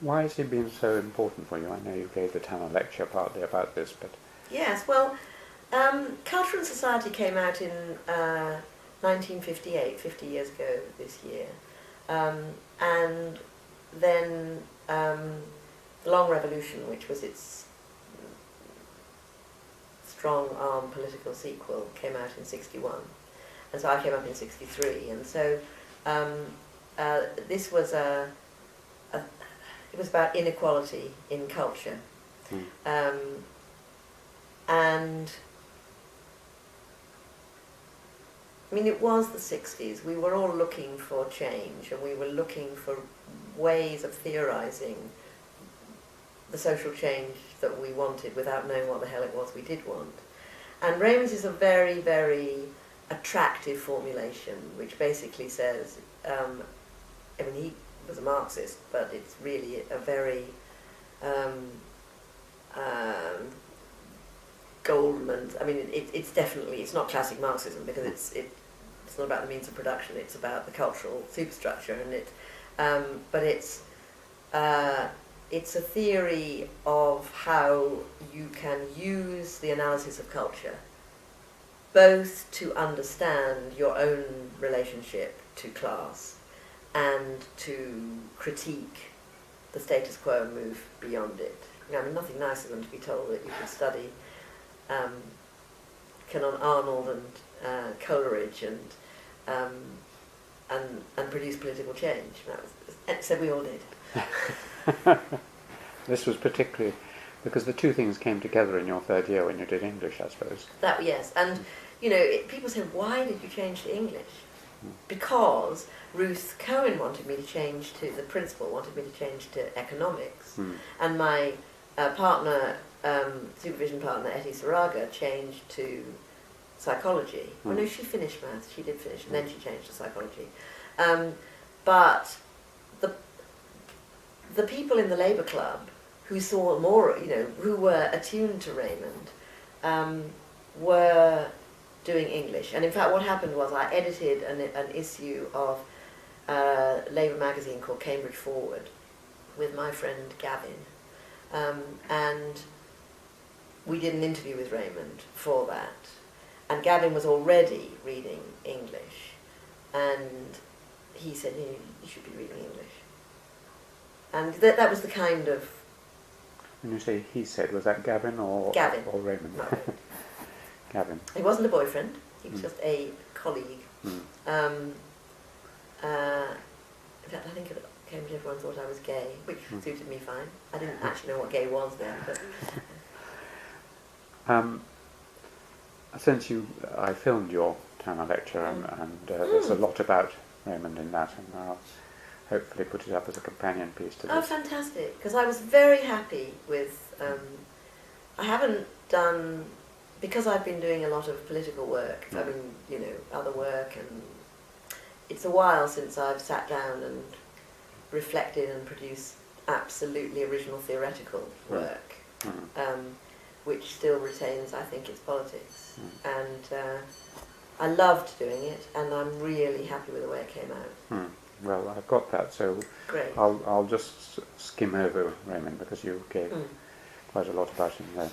Why has he been so important for you? I know you gave the Tanner lecture partly about this, but... Yes, well, Culture and Society came out in 1958, 50 years ago this year. And then The Long Revolution, which was its strong-arm political sequel, came out in 61. And so I came up in 63. And so this was it was about inequality in culture. And I mean, it was the 60s. We were all looking for change, and we were looking for ways of theorising the social change that we wanted without knowing what the hell it was we did want. And Raymond's is a very, very attractive formulation, which basically says, I mean, he was a Marxist, but it's really a very Goldman. I mean, it's definitely, it's not classic Marxism, because it's not about the means of production. It's about the cultural superstructure, and but it's a theory of how you can use the analysis of culture both to understand your own relationship to class and to critique the status quo and move beyond it. I mean, nothing nicer than to be told that you could study Canon Arnold and Coleridge and produce political change. So we all did. This was particularly because the two things came together in your third year when you did English, I suppose. That, yes, and people said, why did you change to English? Because Ruth Cohen wanted me to change to, the principal wanted me to change to economics, and my partner, supervision partner Etty Saraga, changed to psychology. Well, no, she finished maths, she did finish, and then she changed to psychology. But the people in the Labour Club who saw more, who were attuned to Raymond, were doing English. And in fact, what happened was I edited an issue of a Labour magazine called Cambridge Forward with my friend Gavin. And we did an interview with Raymond for that. And Gavin was already reading English. And he said, you should be reading English. And that was the kind of... When you say he said, was that Gavin or Raymond? No. Gavin. He wasn't a boyfriend, he was just a colleague. In fact, I think at Cambridge everyone thought I was gay, which suited me fine. I didn't actually know what gay was then. But Since I filmed your Tanner lecture, and there's a lot about Raymond in that, and I'll hopefully put it up as a companion piece to this. Oh, fantastic, because I was very happy with... I haven't done... Because I've been doing a lot of political work, I've been, other work, and it's a while since I've sat down and reflected and produced absolutely original theoretical work, which still retains, I think, its politics. And I loved doing it, and I'm really happy with the way it came out. Well, I've got that, so Great. I'll just skim over Raymond, because you gave quite a lot about him there.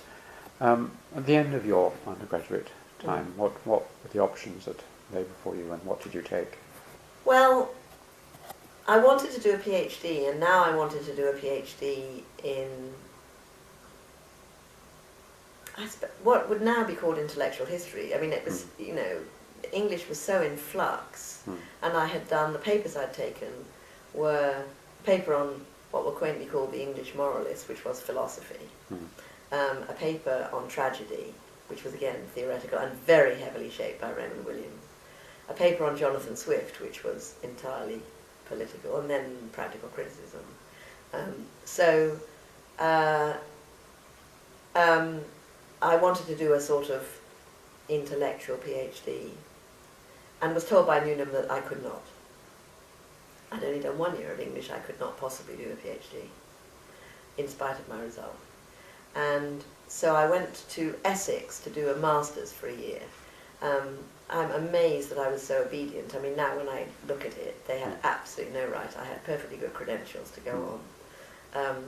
At the end of your undergraduate time, what were the options that lay before you, and what did you take? Well, I wanted to do a PhD, and now I wanted to do a PhD in what would now be called intellectual history. I mean, it was, English was so in flux, and I had done, the papers I'd taken were a paper on what were quaintly called the English moralist, which was philosophy, a paper on tragedy, which was again theoretical and very heavily shaped by Raymond Williams, a paper on Jonathan Swift, which was entirely political, and then practical criticism. I wanted to do a sort of intellectual PhD, and was told by Newnham that I could not. I'd only done 1 year of English, I could not possibly do a PhD, in spite of my result. And so I went to Essex to do a master's for a year. I'm amazed that I was so obedient. I mean, now when I look at it, they had absolutely no right. I had perfectly good credentials to go on.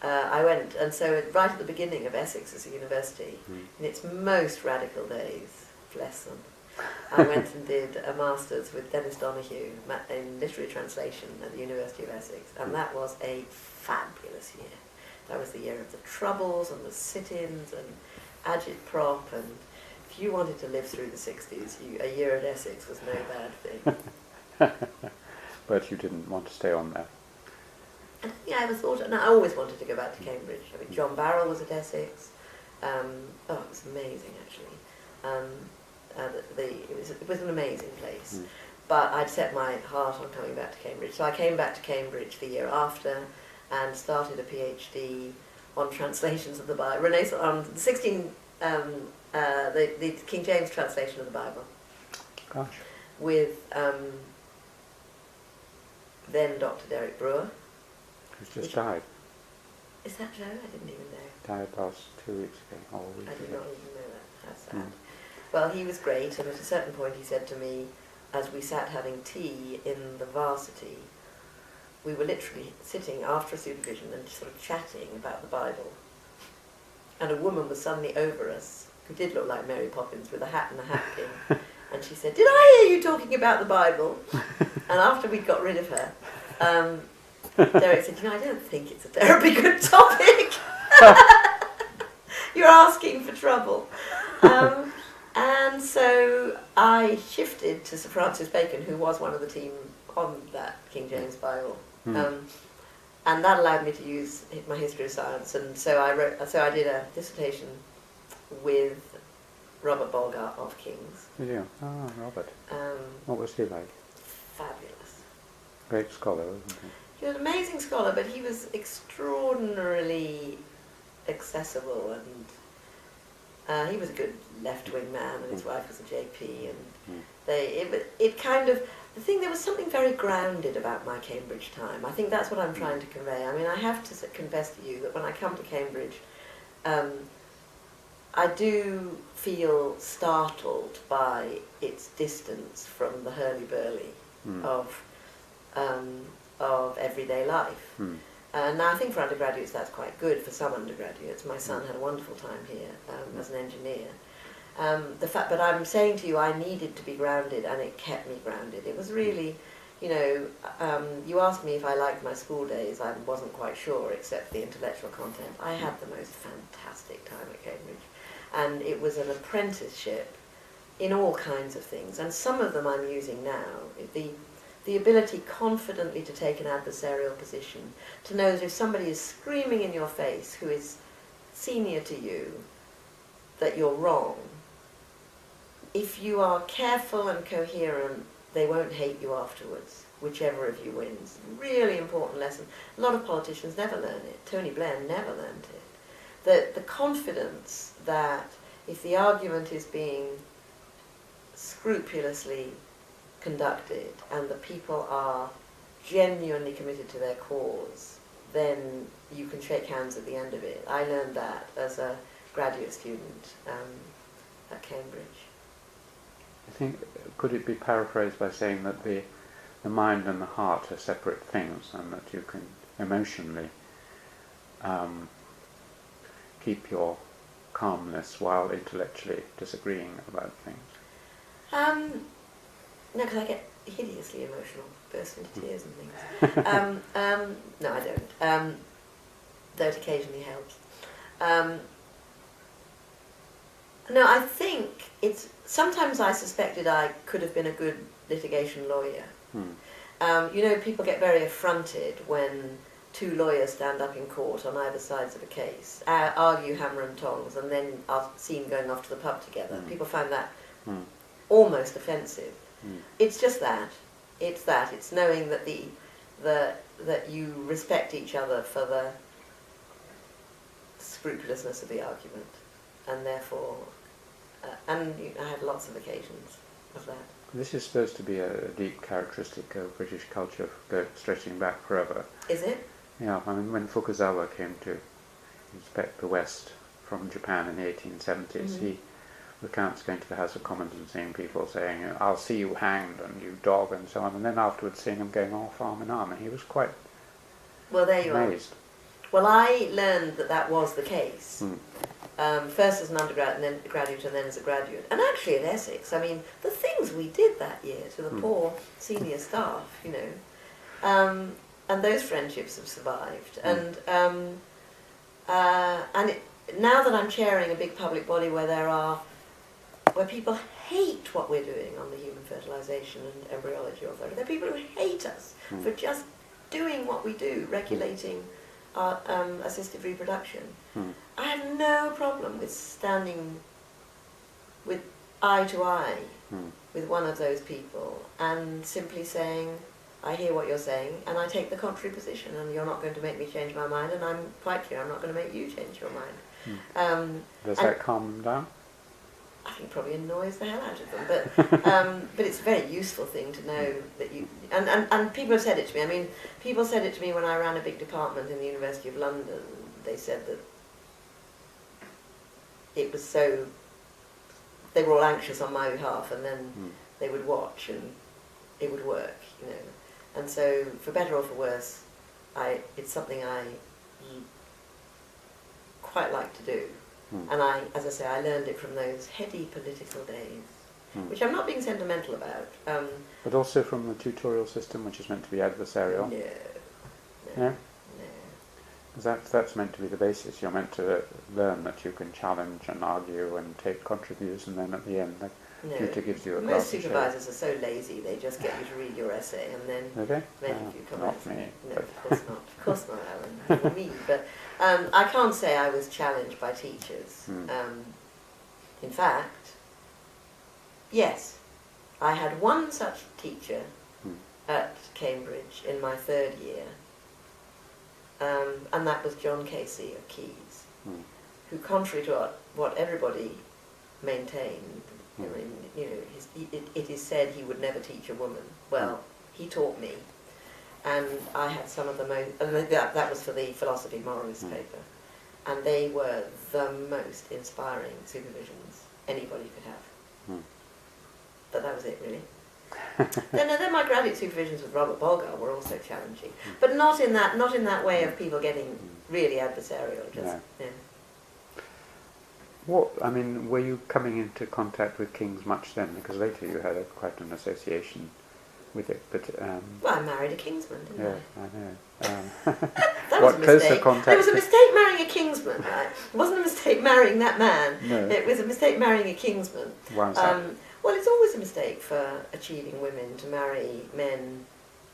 I went, and so right at the beginning of Essex as a university, in its most radical days, bless them, I went and did a master's with Dennis Donoghue in literary translation at the University of Essex, and that was a fabulous year. That was the year of the Troubles and the sit-ins and agitprop, and if you wanted to live through the 60s, a year at Essex was no bad thing. But you didn't want to stay on there. And yeah, I ever thought, and I always wanted to go back to Cambridge. I mean, John Barrell was at Essex. It was amazing, actually. It was an amazing place. But I'd set my heart on coming back to Cambridge. So I came back to Cambridge the year after and started a PhD on translations of the Bible, Renaissance, on the King James translation of the Bible. Gosh. With then Dr. Derek Brewer. Who's just died. Is that Joe? I didn't even know. Died last 2 weeks ago, or a week I did ago. not even know that. How sad. Well, he was great, and at a certain point he said to me, as we sat having tea in the varsity, we were literally sitting after a supervision and sort of chatting about the Bible. And a woman was suddenly over us, who did look like Mary Poppins with a hat and a hat pin. And she said, "Did I hear you talking about the Bible?" And after we'd got rid of her, Derek said, "I don't think it's a terribly good topic. You're asking for trouble." And so I shifted to Sir Francis Bacon, who was one of the team on that King James Bible. And that allowed me to use my history of science. And so I did a dissertation with Robert Bolgar of King's. Did you? Oh, Robert. What was he like? Fabulous. Great scholar, wasn't he? He was an amazing scholar, but he was extraordinarily accessible, and he was a good left-wing man, and his wife was a JP, and there was something very grounded about my Cambridge time. I think that's what I'm trying to convey. I mean, I have to confess to you that when I come to Cambridge, I do feel startled by its distance from the hurly-burly of everyday life. Now, I think for undergraduates that's quite good. For some undergraduates, my son had a wonderful time here as an engineer. But I'm saying to you, I needed to be grounded, and it kept me grounded. It was really, you asked me if I liked my school days. I wasn't quite sure, except the intellectual content. I had the most fantastic time at Cambridge, and it was an apprenticeship in all kinds of things, and some of them I'm using now. The ability confidently to take an adversarial position, to know that if somebody is screaming in your face who is senior to you that you're wrong, if you are careful and coherent, they won't hate you afterwards, whichever of you wins. Really important lesson. A lot of politicians never learn it. Tony Blair never learned it. The confidence that if the argument is being scrupulously conducted and the people are genuinely committed to their cause, then you can shake hands at the end of it. I learned that as a graduate student at Cambridge. I think, could it be paraphrased by saying that the mind and the heart are separate things, and that you can emotionally keep your calmness while intellectually disagreeing about things? No, because I get hideously emotional, burst into tears and things. No, I don't. Though it occasionally helps. No, I think it's... Sometimes I suspected I could have been a good litigation lawyer. You know, people get very affronted when two lawyers stand up in court on either sides of a case, argue hammer and tongs, and then are seen going off to the pub together. People find that almost offensive. It's just that. It's that. It's knowing that that you respect each other for the scrupulousness of the argument, and therefore, I had lots of occasions of that. This is supposed to be a deep characteristic of British culture, stretching back forever. Is it? Yeah, I mean, when Fukuzawa came to inspect the West from Japan in the 1870s, he recounts going to the House of Commons and seeing people saying, "I'll see you hanged," and "you dog," and so on, and then afterwards seeing them going off arm in arm, and he was quite amazed. Well, I learned that was the case. First as an undergrad, and then graduate, and then as a graduate. And actually at Essex, I mean, the things we did that year to the poor senior staff, you know, and those friendships have survived. And now that I'm chairing a big public body where people hate what we're doing on the human fertilisation and embryology authority, there are people who hate us for just doing what we do, regulating assisted reproduction. I have no problem with standing with eye to eye with one of those people and simply saying, "I hear what you're saying, and I take the contrary position, and you're not going to make me change my mind, and I'm quite clear I'm not going to make you change your mind." Does that calm them down? I think it probably annoys the hell out of them, but it's a very useful thing to know that you... And people have said it to me. I mean, people said it to me when I ran a big department in the University of London. They said that it was so... They were all anxious on my behalf, and then they would watch, and it would work, you know. And so, for better or for worse, it's something I quite like to do. And as I say, I learned it from those heady political days, which I'm not being sentimental about. But also from the tutorial system, which is meant to be adversarial. No. Because that's meant to be the basis. You're meant to learn that you can challenge and argue and take contributes, and then at the end the tutor gives you a glass Most supervisors are so lazy, they just get you to read your essay, and then if you come not out. me. No, of course not. Of course not, Alan. For me. But I can't say I was challenged by teachers. In fact, yes, I had one such teacher at Cambridge in my third year, and that was John Casey of Keys, who, contrary to what everybody maintained, I mean, you know, it is said he would never teach a woman. Well, he taught me, and I had some of the most, and that was for the philosophy moralist paper, and they were the most inspiring supervisions anybody could have. But that was it, really. then my graduate supervisions with Robert Bolgar were also challenging, but not in that way of people getting really adversarial. Just I mean, were you coming into contact with King's much then? Because later you had quite an association with it. But well, I married a Kingsman, didn't I? I know. That was a mistake. Contact? It was a mistake marrying a Kingsman, right? It wasn't a mistake marrying that man. No. It was a mistake marrying a Kingsman. Why was that? Well, it's always a mistake for achieving women to marry men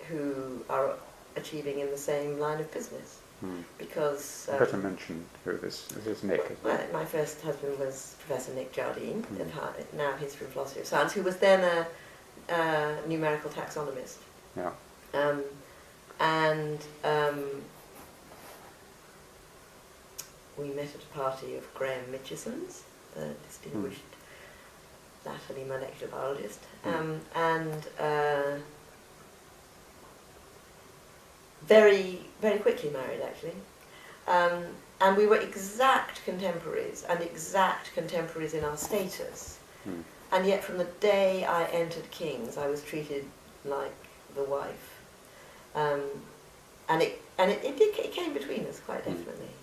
who are achieving in the same line of business. Because... better mention who this is Nick, isn't it? Well, my first husband was Professor Nick Jardine, now History and Philosophy of Science, who was then a numerical taxonomist. Yeah. We met at a party of Graham Mitchison's, the distinguished latterly molecular biologist, very, very quickly married, actually. And we were exact contemporaries, and exact contemporaries in our status. And yet from the day I entered King's, I was treated like the wife. And it came between us, quite definitely.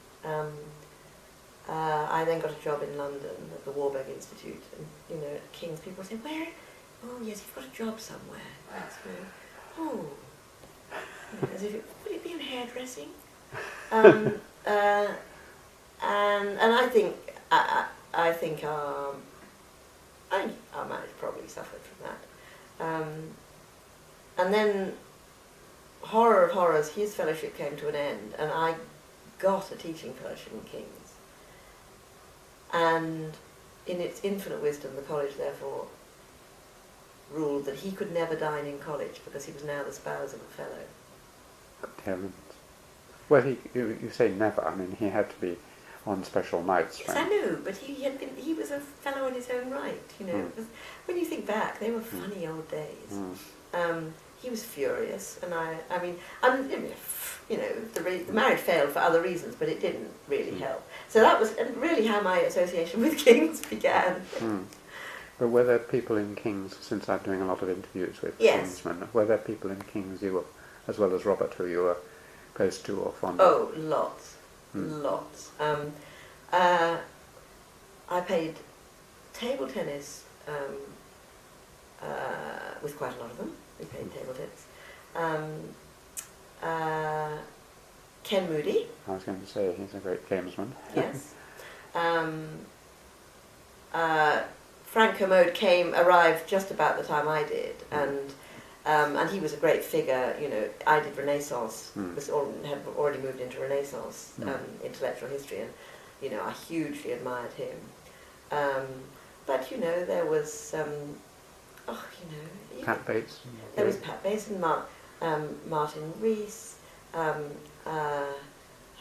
I then got a job in London at the Warburg Institute, and you know, at King's, people say, "Where? Oh yes, you've got a job somewhere." That's good. Oh, you know, as if would it be in hairdressing? And I think I think our marriage probably suffered from that. And then, horror of horrors, his fellowship came to an end, and I got a teaching fellowship in King's. And in its infinite wisdom, the college therefore ruled that he could never dine in college because he was now the spouse of a fellow. Good heavens. Well, you say never. I mean, he had to be on special nights. Yes, I know, but he was a fellow in his own right, you know. Mm. When you think back, they were funny old days. He was furious, and the marriage failed for other reasons, but it didn't really help. So that was really how my association with King's began. But were there people in King's, since I'm doing a lot of interviews with Yes. Kingsmen, were there people in King's you were, as well as Robert, who you were close to or fond of? Oh, lots. Lots. I played table tennis with quite a lot of them. We played table tennis. Ken Moody. I was going to say, he's a great gamesman. Yes. Frank Kermode arrived just about the time I did, and he was a great figure. You know, I did Renaissance, had already moved into Renaissance intellectual history, and you know, I hugely admired him. But you know, there was Pat Bates. there was Pat Bates and Martin Rees. I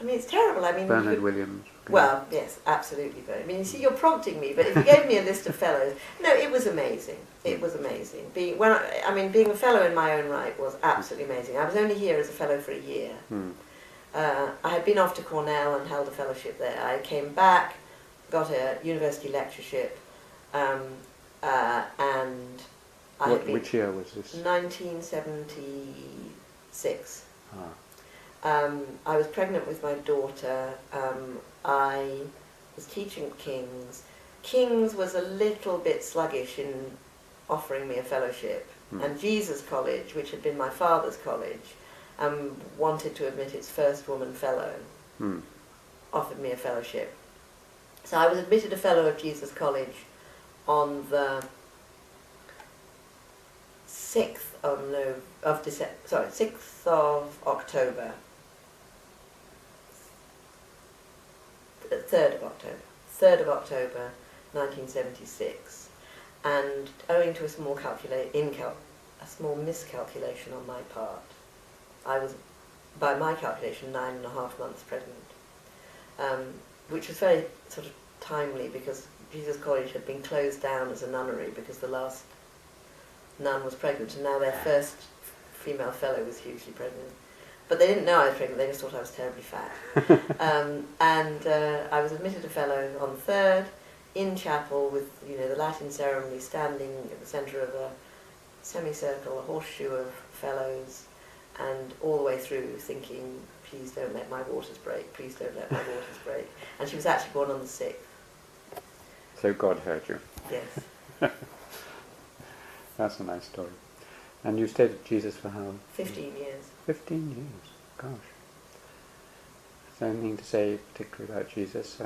mean, it's terrible. I mean, Bernard Williams. Well, yes, absolutely. But I mean, you see, you're prompting me. But if you gave me a list of fellows, no, it was amazing. It was amazing. Being a fellow in my own right was absolutely amazing. I was only here as a fellow for a year. I had been off to Cornell and held a fellowship there. I came back, got a university lectureship, and I had been... Which year was this? 1976. I was pregnant with my daughter. I was teaching at King's. King's was a little bit sluggish in offering me a fellowship, and Jesus College, which had been my father's college, wanted to admit its first woman fellow, offered me a fellowship. So I was admitted a fellow of Jesus College on the 6th of October. 3rd of October 1976, and owing to a small miscalculation on my part, I was, by my calculation, 9.5 months pregnant, which was very sort of timely because Jesus College had been closed down as a nunnery because the last nun was pregnant, and now their first female fellow was hugely pregnant. But they didn't know I was pregnant, they just thought I was terribly fat. I was admitted a fellow on the 3rd, in chapel with, you know, the Latin ceremony, standing at the centre of a semicircle, a horseshoe of fellows, and all the way through thinking, please don't let my waters break, please don't let my waters break. And she was actually born on the 6th. So God heard you. Yes. That's a nice story. And you stayed at Jesus for how? 15 years. 15 years, gosh. Is there anything to say particularly about Jesus?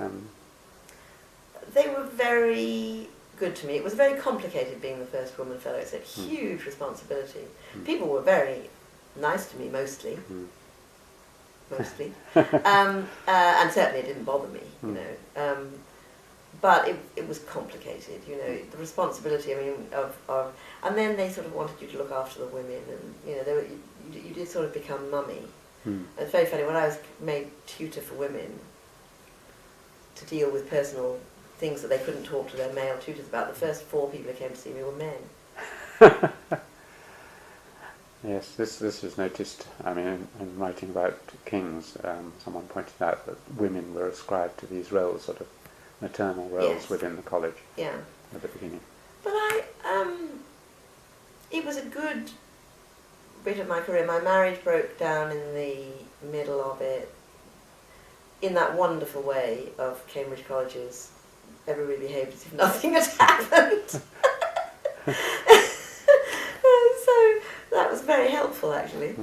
They were very good to me. It was very complicated being the first woman fellow. It's a huge responsibility. People were very nice to me, mostly. Mostly. And certainly it didn't bother me, you know. But it was complicated, you know, the responsibility, I mean, of and then they sort of wanted you to look after the women, and, you know, you did sort of become mummy. It's very funny, when I was made tutor for women to deal with personal things that they couldn't talk to their male tutors about, the first 4 people who came to see me were men. Yes, this was noticed, I mean, in writing about King's, someone pointed out that women were ascribed to these roles, sort of maternal roles within the college at the beginning. But it was a good bit of my career. My marriage broke down in the middle of it, in that wonderful way of Cambridge colleges. Everybody behaved as if nothing had happened. So that was very helpful, actually.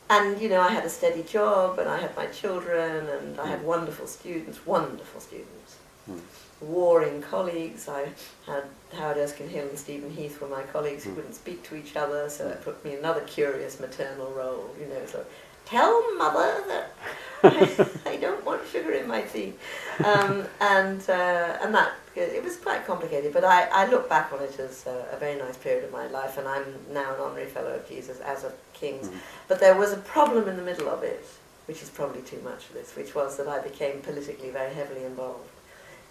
And, you know, I had a steady job, and I had my children, and I had wonderful students. Warring colleagues. I had Howard Erskine Hill and Stephen Heath were my colleagues who wouldn't speak to each other, so it put me in another curious maternal role, you know, so tell mother that I don't want sugar in my tea. And that, it was quite complicated, but I look back on it as a very nice period of my life, and I'm now an honorary fellow of Jesus as of King's. But there was a problem in the middle of it, which is probably too much for this, which was that I became politically very heavily involved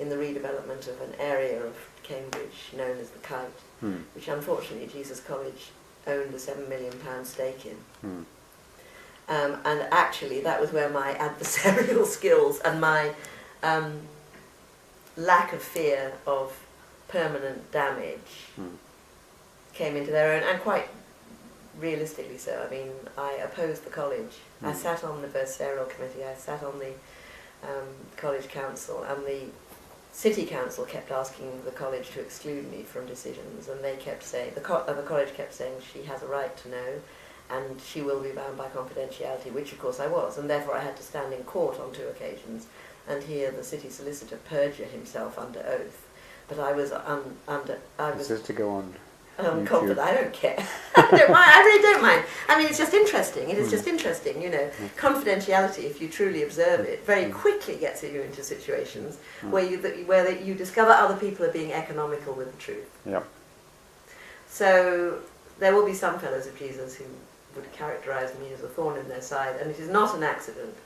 in the redevelopment of an area of Cambridge known as the Kite, which unfortunately Jesus College owned a £7 million stake in. And actually that was where my adversarial skills and my lack of fear of permanent damage came into their own, and quite realistically so. I mean, I opposed the college. I sat on the adversarial committee, I sat on the college council, and the City Council kept asking the college to exclude me from decisions, and they kept saying, the college kept saying she has a right to know, and she will be bound by confidentiality, which of course I was, and therefore I had to stand in court on 2 occasions and hear the city solicitor perjure himself under oath. But I was This is to go on confident. I don't care. I don't mind. I really don't mind. I mean, it's just interesting. It is just interesting, you know. Confidentiality, if you truly observe it, very quickly gets you into situations where you discover other people are being economical with the truth. Yep. So there will be some fellows of Jesus who would characterise me as a thorn in their side, and it is not an accident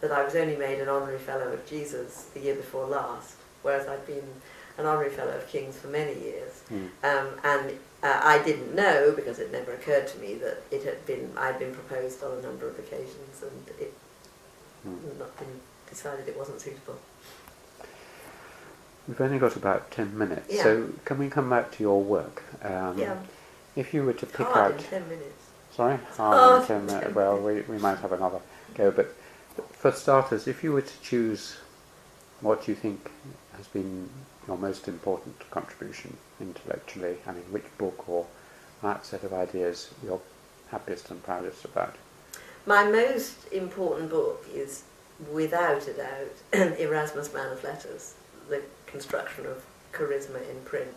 that I was only made an honorary fellow of Jesus the year before last, whereas I'd been an honorary fellow of King's for many years, and I didn't know, because it never occurred to me, that I'd been proposed on a number of occasions, and it not been decided it wasn't suitable. We've only got about 10 minutes, Yeah. so can we come back to your work? If you were to pick Hard out... in 10 minutes. Sorry? hard in 10 in minutes. 10 Well, we might have another go, but for starters, if you were to choose what you think has been your most important contribution intellectually, I mean, which book or that set of ideas you're happiest and proudest about? My most important book is, without a doubt, Erasmus' Man of Letters, the construction of charisma in print,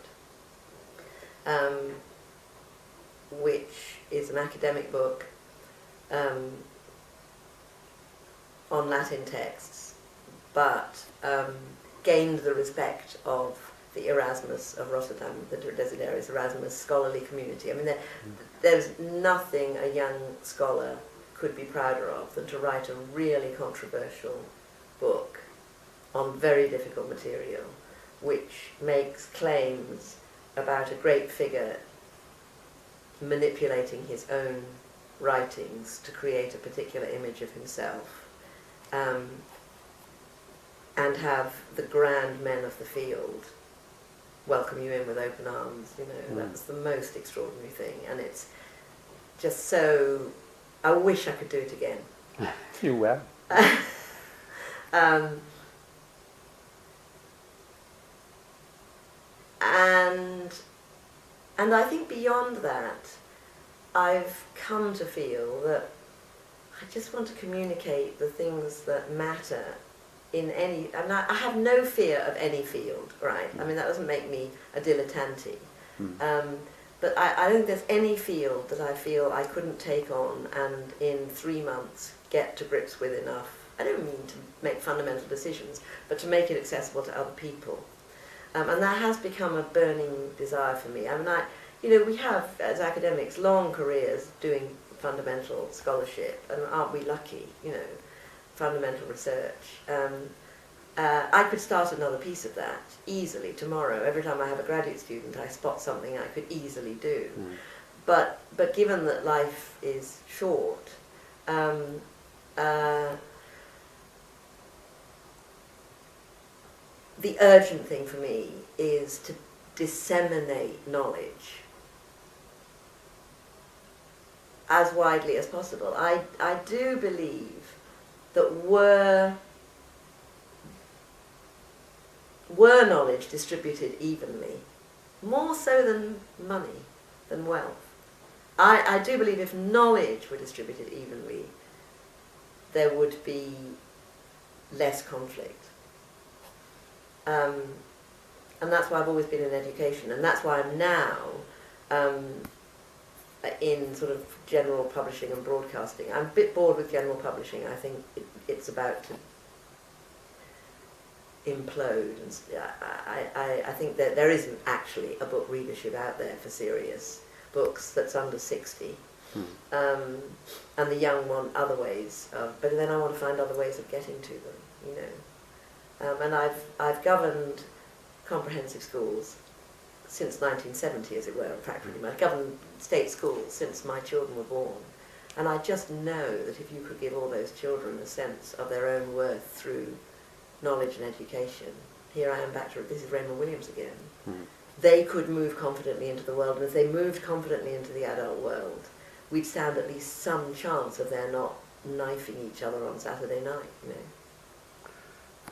which is an academic book on Latin texts, but gained the respect of the Erasmus of Rotterdam, the Desiderius Erasmus scholarly community. I mean, there's nothing a young scholar could be prouder of than to write a really controversial book on very difficult material, which makes claims about a great figure manipulating his own writings to create a particular image of himself, and have the grand men of the field welcome you in with open arms. You know, that's the most extraordinary thing, and it's just so... I wish I could do it again. You will. And I think beyond that, I've come to feel that I just want to communicate the things that matter in any... And I have no fear of any field, right? I mean, that doesn't make me a dilettante. But I don't think there's any field that I feel I couldn't take on and in 3 months get to grips with enough. I don't mean to make fundamental decisions, but to make it accessible to other people. And that has become a burning desire for me. I mean, we have, as academics, long careers doing fundamental scholarship, and aren't we lucky, fundamental research. I could start another piece of that easily tomorrow. Every time I have a graduate student, I spot something I could easily do. But given that life is short, the urgent thing for me is to disseminate knowledge as widely as possible. I do believe that were knowledge distributed evenly, more so than money, than wealth, I do believe if knowledge were distributed evenly, there would be less conflict. And that's why I've always been in education, and that's why I'm now in sort of general publishing and broadcasting. I'm a bit bored with general publishing. I think it's about to implode. And I think that there isn't actually a book readership out there for serious books that's under 60. And the young want other ways of, but then I want to find other ways of getting to them, you know. And I've governed comprehensive schools since 1970, as it were, practically. I've governed state schools since my children were born. And I just know that if you could give all those children a sense of their own worth through knowledge and education, here I am back to, this is Raymond Williams again, they could move confidently into the world, and if they moved confidently into the adult world, we'd stand at least some chance of their not knifing each other on Saturday night, you know.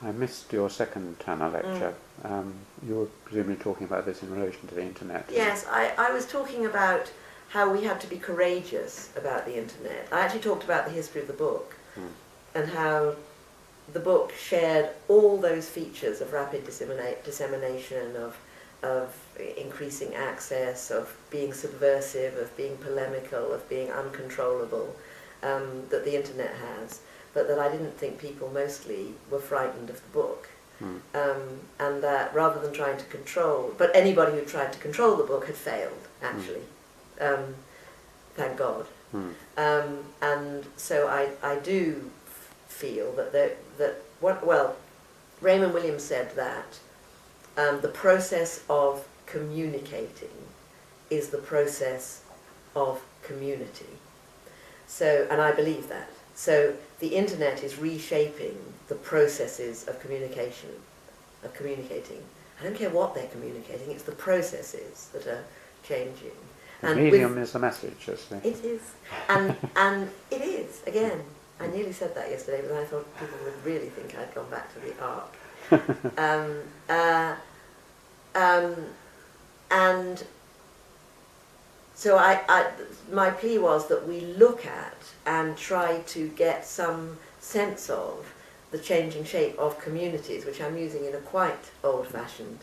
I missed your second Tanner lecture. You were presumably talking about this in relation to the internet. Yes, I was talking about how we had to be courageous about the internet. I actually talked about the history of the book and how the book shared all those features of rapid dissemination, of increasing access, of being subversive, of being polemical, of being uncontrollable, that the internet has. But that I didn't think people mostly were frightened of the book. And that rather than trying to control, but anybody who tried to control the book had failed, actually. Thank God. And so I do feel that Raymond Williams said that the process of communicating is the process of community. So, and I believe that. So the internet is reshaping the processes of communication, of communicating. I don't care what they're communicating, it's the processes that are changing. The medium is the message, isn't it? It is. And it is, again. I nearly said that yesterday, but I thought people would really think I'd gone back to the ark. And so my plea was that we look at and try to get some sense of the changing shape of communities, which I'm using in a quite old-fashioned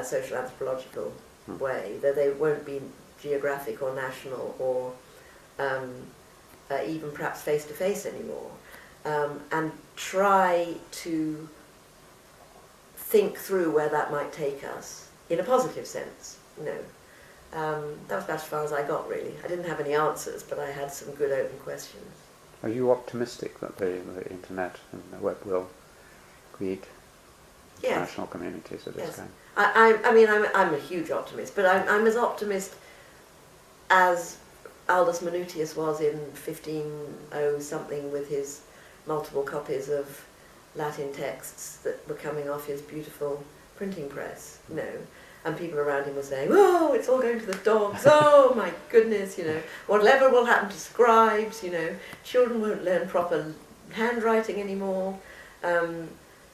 social anthropological way, though they won't be geographic or national or even perhaps face-to-face anymore, and try to think through where that might take us in a positive sense, you know. That was about as far as I got, really. I didn't have any answers, but I had some good open questions. Are you optimistic that the internet and the web will create international communities of this kind? I mean, I'm a huge optimist, but I'm as optimist as Aldus Manutius was in 1500-something with his multiple copies of Latin texts that were coming off his beautiful printing press, you know. And people around him were saying, oh, it's all going to the dogs, oh my goodness, you know, whatever will happen to scribes, you know, children won't learn proper handwriting anymore.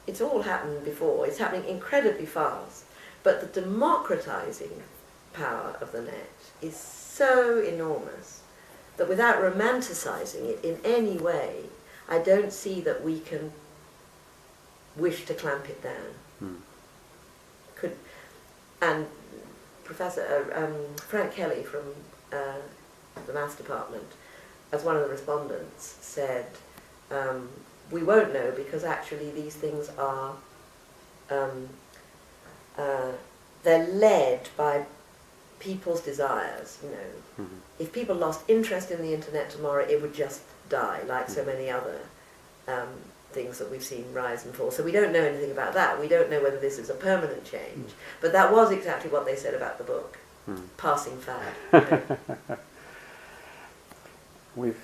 It's all happened before, it's happening incredibly fast, but the democratizing power of the net is so enormous that without romanticizing it in any way, I don't see that we can wish to clamp it down. And Professor Frank Kelly from the Maths Department, as one of the respondents, said, we won't know because actually these things are, they're led by people's desires, you know. If people lost interest in the internet tomorrow, it would just die, like so many other things that we've seen rise and fall. So we don't know anything about that. We don't know whether this is a permanent change. But that was exactly what they said about the book. Passing fad. You know. We've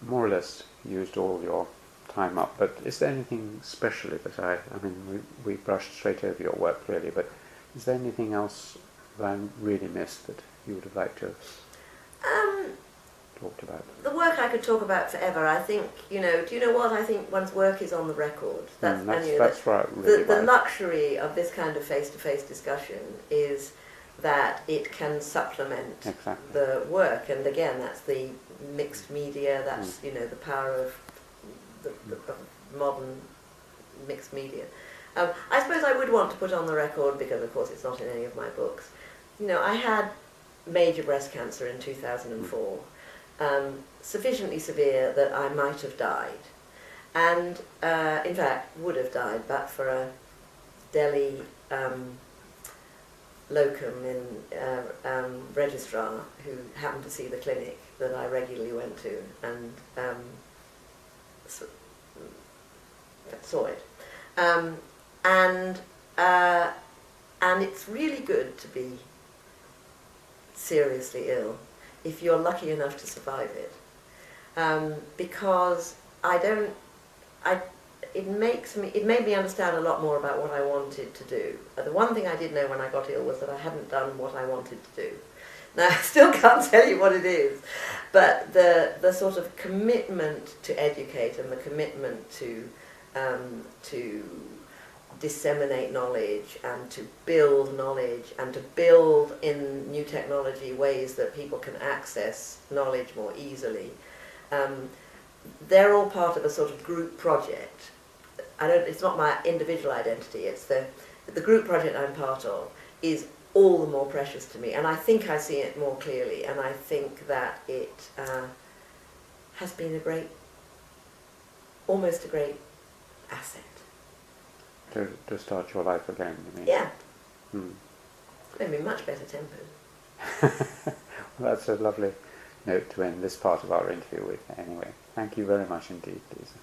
more or less used all your time up, but is there anything specially that I mean, we brushed straight over your work really, but is there anything else that I really missed that you would have liked to have talked about? The work I could talk about forever. I think, you know, do you know what? I think one's work is on the record. That's right. Really the luxury of this kind of face-to-face discussion is that it can supplement Exactly. the work. And again, that's the mixed media, that's, you know, the power of the modern mixed media. I suppose I would want to put on the record, because of course it's not in any of my books, you know, I had major breast cancer in 2004, sufficiently severe that I might have died, and in fact would have died but for a Delhi locum in registrar who happened to see the clinic that I regularly went to, and saw it. And it's really good to be seriously ill if you're lucky enough to survive it, because it made me understand a lot more about what I wanted to do. The one thing I did know when I got ill was that I hadn't done what I wanted to do. Now, I still can't tell you what it is, but the sort of commitment to educate and the commitment to disseminate knowledge and to build knowledge and to build in new technology ways that people can access knowledge more easily, they're all part of a sort of group project. It's not my individual identity, it's the group project I'm part of is all the more precious to me, and I think I see it more clearly, and I think that it has been almost a great asset. To start your life again, you mean? Yeah. Hmm. Made me much better tempered. Well, that's a lovely note to end this part of our interview with, anyway. Thank you very much indeed, Lisa.